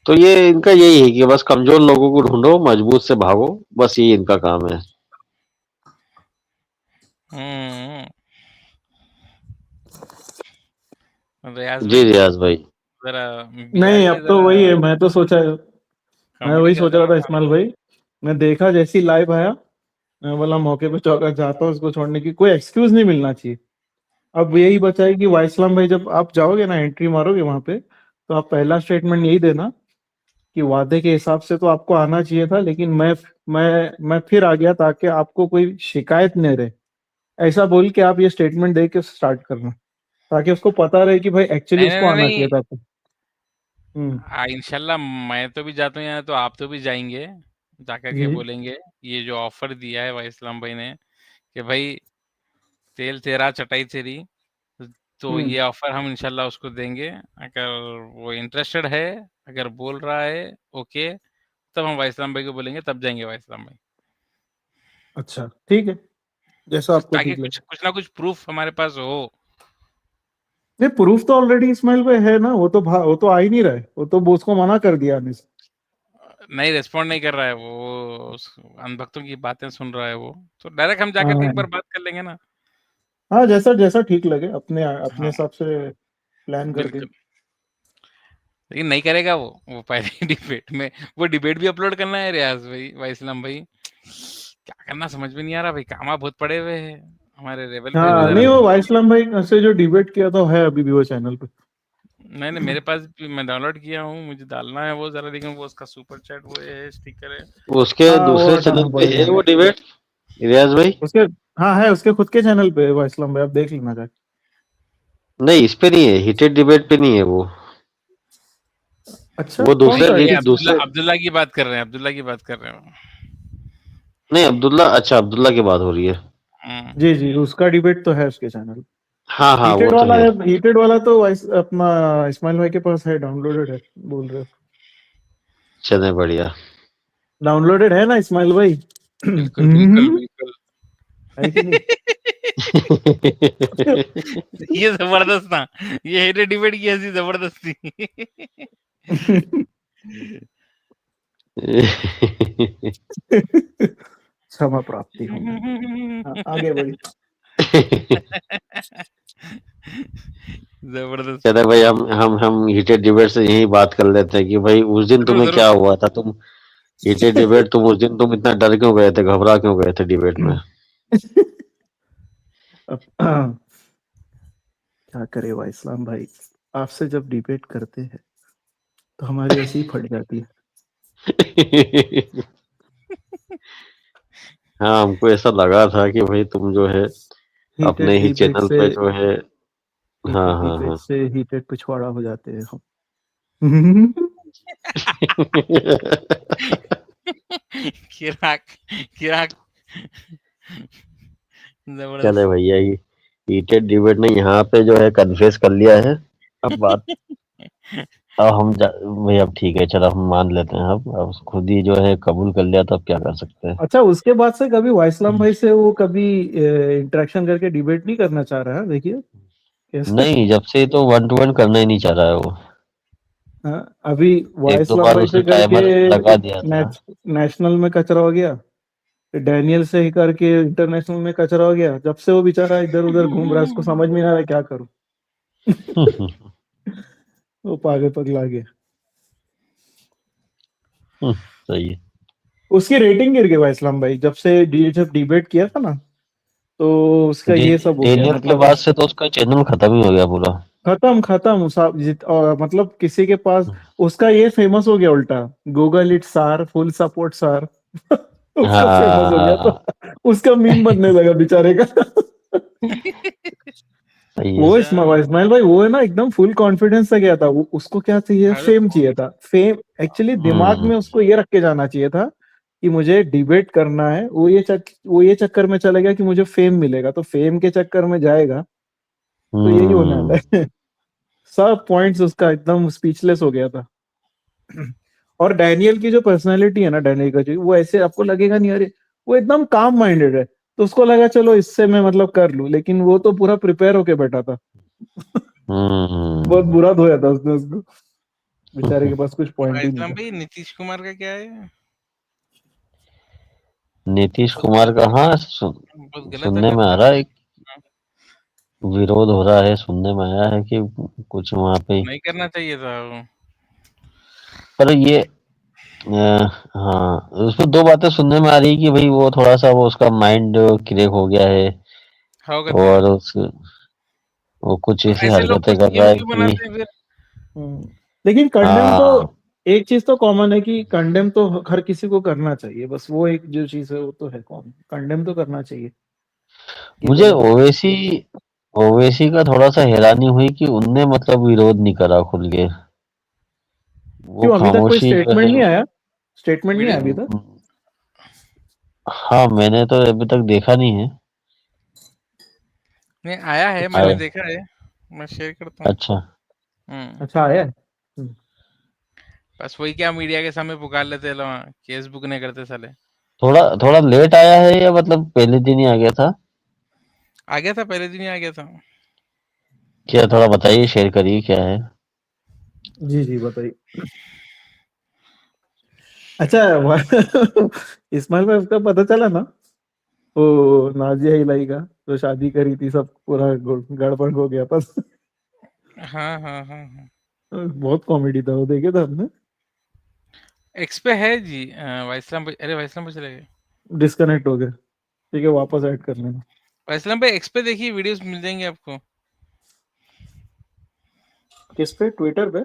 तो ये इनका यही है कि बस कमजोर लोगों को ढूंढो, मजबूत से भागो, बस यही इनका काम है। हुँ, रियाज़ जी भाई, रियाज भाई। ज़रा नहीं, बिलाल भाई अब तो ज़रा वही है। मैं कॉमेडी वही कर सोच दो रहा ना था वहाँ इस्माइल पे। भाई। मैं देखा जैसी लाइव आया, मैं बोला मौके पे चौका जाता हूँ, इसको छोड़ने की कोई एक्सक्यूज नहीं मिलना चाहिए। अब यही बचा है कि वाइसलाम भाई जब आप जाओगे ना, एंट्री मारोगे वहां पे, तो आप पहला स्टेटमेंट यही देना कि वादे के हिसाब से तो आपको आना चाहिए था, लेकिन मैं फिर आ गया ताकि आपको कोई शिकायत नहीं रहे। ऐसा बोल के आप ये स्टेटमेंट दे के स्टार्ट करना, ताकि उसको पता रहे कि भाई एक्चुअली नहीं, नहीं, उसको नहीं, आना चाहिए नहीं। था। तो हम्म। इंशाल्लाह मैं तो भी जाता हूँ यहाँ, तो आप तो भी जाएँगे। जाकर के जी। बोलेंगे, ये जो ऑफ़र दिया है भाई इस्लाम भाई ने कि भाई तेल तेरा चटाई तेरी, तो हम्म। ये ऑफ़र हम इंशाल्लाह उसको देंगे। अगर वो इंटरेस्टेड है, अगर बोल रहा है ओके, तब हम भाई इस्लाम भाई को बोलेंगे, तब जाएँगे भाई इस्लाम भाई। अच्छा, ठीक है, जैसा आपको ताकि ठीक कुछ लगे। कुछ ना कुछ प्रूफ़ हमारे पास हो। नहीं, प्रूफ तो ऑलरेडी इस्माइल भाई है ना, वो तो आ ही नहीं रहा है, वो तो बोस को मना कर दिया आने से। नहीं रिस्पॉन्ड नहीं कर रहा है वो, उस अनभक्तों की बातें सुन रहा है वो। तो डायरेक्ट हम जाकर के एक बार हाँ बात कर लेंगे ना। हाँ, जैसा जैसा ठीक लगे, अपने अपने हाँ, हिसाब से प्लान करके। बिल्कुल। लेकिन नहीं करेगा वो पहले ही डिबेट में, वो डिबेट भी अपलोड करना है रियाज़ भाई, भाई इस्लाम भाई। क्या करना समझ में नहीं आ रहा भाई, कामा बहुत पड़े हुए हैं। हमारे रेबल भाई को हाँ, ज़रा नहीं, वो बोलिए। वाइसलाम भाई से जो डिबेट किया था है अभी भी वो चैनल पे। नहीं, नहीं मेरे पास भी, मैं डाउनलोड किया हूँ, मुझे डालना है वो ज़रा, लेकिन वो उसका सुपर चैट वो है, स्टिकर है। उसके हाँ, वो दूसरे हटाना चैनल पे है पड़ेगा वो डिबेट, रियाज भाई। उसके। हाँ है, उसके खुद के चैनल पे है वाइसलाम भाई, आप देख लेना जाके। नहीं, इस पे नहीं है, हीटेड डिबेट पे नहीं है वो। अच्छा, वो कौन नहीं, सा है ये फिर? अब्दुल्ला दूसरे। अब्दुल्ला की बात कर रहे हैं, अब्दुल्ला की बात कर रहे हो। नहीं, अब्दुल्ला, अच्छा अब्दुल्ला की बात हो रही है। हुँ। जी जी, उसका डिबेट तो है उसके चैनल। हाँ हाँ, वो तो है। हीटेड वाला तो अपना इस्माइल भाई के पास है, डाउनलोडेड है बोल रहे हो। चले बढ़िया। डाउनलोडेड है ना इस्माइल भाई? बिल्कुल, बिल्कुल, बिल्कुल। है कि नहीं? ये ज़बरदस्त था। ये हेड डिबेट की ऐसी ज़बरदस्त थी। क्षमा प्राप्ति हो गई। हाँ, आगे बढ़ी। ज़बरदस्त। चले भाई, हम हीटेड डिबेट से यही बात कर लेते हैं कि भाई उस दिन ज़रूर, तुम्हें ज़रूर। क्या हुआ था, तुम हीटेड डिबेट, तुम उस दिन तुम इतना डर क्यों गए थे, घबरा क्यों गए थे डिबेट में। अब क्या करे भाई इस्लाम भाई, आपसे जब डिबेट करते हैं तो हमारी ऐसी ही फट जाती है। हाँ, हमको ऐसा लगा था कि भाई तुम जो है अपने हीटेड ही डिबेट चैनल से पे जो है। हाँ हीटेड हाँ डिबेट हाँ। से हीटेड पिछवाड़ा हो जाते हैं हम। किराक किराक चले ज़बरदस्त। भैया, ये हीटेड डिबेट ने यहाँ पे जो है कन्फेस कर लिया है। अब बात, अब भाई अब ठीक है, चलो हम मान लेते हैं। अब खुद ही जो है कबूल कर लिया, तो अब क्या कर सकते हैं। अच्छा, उसके बाद से कभी वाइसलाम भाई से वो कभी इंटरेक्शन करके डिबेट नहीं करना चाह रहा है, देखिए कैसे। नहीं, जब से तो 1-to-1 करना ही नहीं चाह रहा है वो। हाँ, अभी एक दो वाइसलाम बार भाई से उसने करके टाइमर लगा दिया था। नेशनल में कचरा हो गया, फिर डैनियल से ही करके इंटरनेशनल में कचरा हो गया। जब से वो बेचारा इधर उधर घूम रहा है, उसको समझ में नहीं आ रहा क्या करूं। वो पागल पगला गया। सही है। उसकी रेटिंग गिर गई वाइसलाम भाई, जब डिबेट किया था ना, तो उसका ये सब हो गया, डेनियल के मतलब बाद से तो उसका चैनल खत्म ही हो गया पूरा। खत्म खत्म मतलब किसी के पास उसका ये फेमस हो गया उल्टा, गूगल इट सार फुल सपोर्ट सार। उसका फेमस हो गया, हाँ। तो उसका मीम बनने लगा बेचारे का। सही वो है। इस्माइल भाई वो है ना एकदम फुल कॉन्फिडेंस से गया था। वो उसको क्या चाहिए, अरे फेम चाहिए था। फेम एक्चुअली दिमाग हम्म में उसको ये रख के जाना चाहिए था कि मुझे डिबेट करना है। वो ये चक्कर में चला गया कि मुझे फेम मिलेगा, तो फेम के चक्कर में जाएगा तो यही होने वाला है। सब पॉइंट्स उसका एकदम स्पीचलेस हो गया था। और डैनियल की जो पर्सनालिटी है ना, डैनियल का जो, वो ऐसे आपको लगेगा नहीं, अरे वो एकदम काम माइंडेड है, तो उसको लगा चलो इससे मैं मतलब कर लूं, लेकिन वो तो पूरा प्रिपेयर होके बैठा था। बहुत बुरा धोया था उसने उसको, बेचारे के पास कुछ पॉइंट ही नहीं इस्लाम था। भाई नीतीश कुमार का क्या है? नीतीश बहुत कुमार गलत का, है, हाँ बहुत गलत है सुनने में आ करता रहा है, है। विरोध हो रहा है, सुनने में आया है कि कुछ वहां पे, नहीं करना चाहिए था वो। पर ये हाँ, उसमें दो बातें सुनने में आ रही है कि भाई वो थोड़ा सा वो उसका माइंड क्रैक हो गया है, होगा तो और वो कुछ ऐसी ऐसे लोग को हरकतें कर रहा सीएम है क्यों कि बनाते हैं फिर? लेकिन कंडेम तो, हाँ, एक चीज तो कॉमन है कि कंडेम तो हर किसी को करना चाहिए। बस वो एक जो चीज है वो तो है कॉमन, कंडेम तो करना चाहिए कि मुझे भाई। ओवैसी का थोड़ा सा हैरानी हुई कि उनने मतलब विरोध नहीं करा खुल के, वो क्यों अभी तक कोई खामोशी जो स्टेटमेंट है। नहीं आया? स्टेटमेंट नहीं वीडियो आया अभी तक? हाँ, मैंने तो अभी तक देखा नहीं है। नहीं आया है, मैंने आया, देखा है, मैं शेयर करता हूँ। अच्छा, अच्छा आया है। बस वही क्या मीडिया के सामने पुकार लेते हैं लोग, केस बुक नहीं करते साले। थोड़ा थोड़ा लेट आया है या मतलब पहले दिन ही आ गया था? आ गया था, पहले दिन ही आ गया था। क्या, थोड़ा बताइए, शेयर करिए क्या है। जी जी बताइए। अच्छा इस्माइल भाई उसका पता चला ना, वो नाजिया इलाही का, जो शादी करी थी, सब पूरा गड़बड़ हो गया था। हाँ हाँ हाँ हाँ। बहुत कॉमेडी था वो, देखे था आपने? एक्स पे है जी। वाइसलाम भाई, अरे वाइसलाम भाई चले गए। डिस्कनेक्ट हो गया, ठीक है वापस ऐड कर लेना। वाइसलाम भाई एक्स पे देखिए, वीडियोस मिल जाएंगे आपको। किस पे, ट्विटर पे?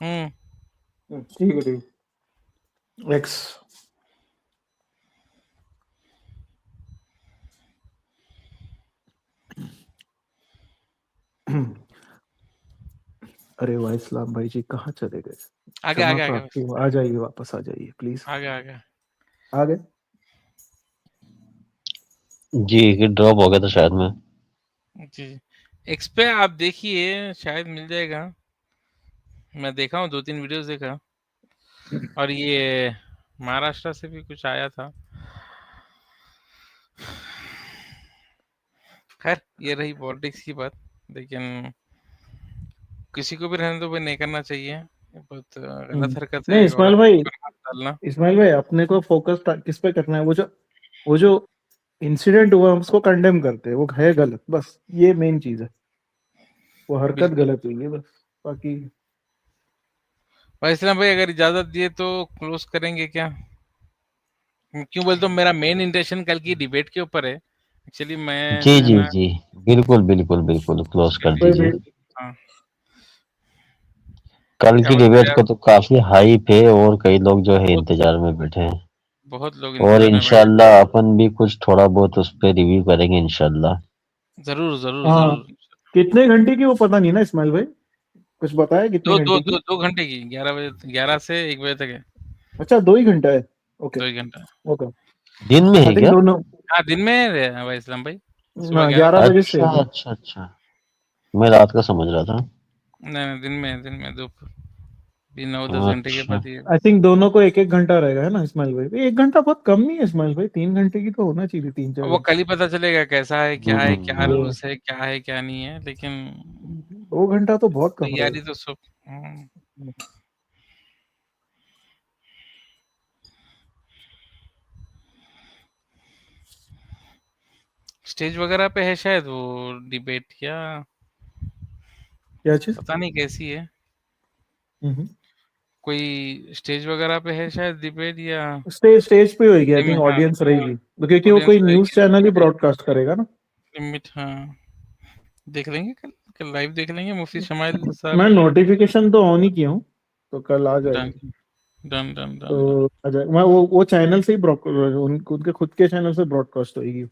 ठीक है ठीक है। एक्स। अरे वाह, इस्लाम भाई जी कहाँ चले गए? आगे क्षमा आगे आगे प्राप्ति हो, आ जाइए, वापस आ जाइए प्लीज। आगे आगे। आ गए? जी, ड्रॉप हो गया था शायद में। जी एक्स पे आप देखिए, शायद मिल जाएगा। मैं देखा हूँ, 2-3 वीडियोस देखा। और ये महाराष्ट्र से भी कुछ आया था। खैर ये रही पॉलिटिक्स की बात, लेकिन किसी को भी रहने दो भाई, नहीं करना चाहिए। ये बहुत गलत हरकत नहीं है इस्माइल औरत भाई, पर हाथ डालना। इस्माइल भाई अपने को फोकस किस पे करना है? वो जो इंसिडेंट हुआ हम उसको कंडेम करते हैं, वो है गलत, बस ये मेन चीज है। वो हरकत बिल्कुल गलत हुई है बस, बाकी। भाई इस्लाम भाई, अगर इजाजत दिए तो क्लोज करेंगे क्या? क्यों बोलते हो, मेरा मेन इंटेंशन कल की डिबेट के ऊपर है। एक्चुअली मैं जी जो है जी ना, जी, बिल्कुल बिल्कुल बिल्कुल, क्लोज कर कोई दीजिए। भी। हाँ, कल क्या की बोलते हो डिबेट यार, को तो काफी हाइप है, और कई लोग जो है बहुत इंतजार में बैठे हैं, बहुत लोग और इंतजार में बैठे हैं। इंशाल्लाह अपन भी कुछ थोड़ा बहुत उस पर रिव्यू करेंगे इंशाल्लाह। जरूर जरूर हाँ, जरूर। कितने घंटे की वो पता नहीं ना इस्माइल भाई, कुछ बताया कितने दो दो घंटे की? दो 2 घंटे की, 11 बजे, 11 से 1 बजे तक है। अच्छा 2 ही घंटा है। ओके 2 ही घंटा। ओके। दिन में आई है थिंक क्या? दोनों। हाँ दिन में है भाई इस्लाम भाई, सुबह हाँ 11 11 से। बजे से है अच्छा वो। अच्छा अच्छा, मैं रात का समझ रहा था। नहीं नहीं, दिन में दोपहर भी 9-10 घंटे के अच्छा, बाद ही है। आई थिंक दोनों को एक एक घंटा रहेगा, है ना इस्माइल भाई? 1 घंटा बहुत कम नहीं है इस्माइल भाई, 3 घंटे की तो होना चाहिए, तीन चार अब वो घंटे कल ही पता चलेगा कैसा है, क्या ये रूल्स है, क्या है क्या नहीं है, लेकिन 2 घंटा तो बहुत कम तैयारी रहेगा। तो सब। स्टेज वगैरह पे है शायद वो डिबेट, या क्या चीज? पता नहीं कैसी है। कोई स्टेज वगैरह पे है शायद डिबेट, या स्टेज पे होगी, आई थिंक हाँ ऑडियंस रहेगी, तो क्योंकि वो ऑडियंस कोई न्यूज रहेगी, चैनल ही ब्रॉडकास्ट करेगा ना। लिमिट। हाँ देख लेंगे कल, कल लाइव देख लेंगे मुफ्ती शमाइल साहब। मैं नोटिफिकेशन तो ऑन ही किया हूँ, तो कल आ डन जाएगी। Done done done done. तो आ जाएगा, मैं वो चैनल से ही उनके खुद के चैनल से ब्रॉडकास्ट होगी।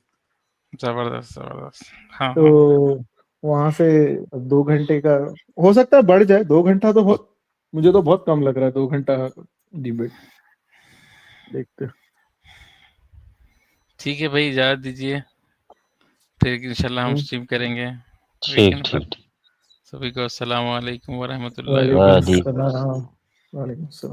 जबरदस्त जबरदस्त। हाँ हाँ। तो वहां से 2 घंटे का हो सकता है बढ़ जाए। 2 घंटा तो बहुत, मुझे तो बहुत कम लग रहा है 2 घंटा डिबेट। देखते हैं। ठीक है भाई, इजाज़त दीजिए, फिर इंशाल्लाह हम स्ट्रीम करेंगे ठीक वीकेंड पर। ठीक सभी को अस्सलाम वालेकुम व रहमतुल्लाहि व वालेकुम वादी बरकातहू। सलाम। वालेकुम सलाम।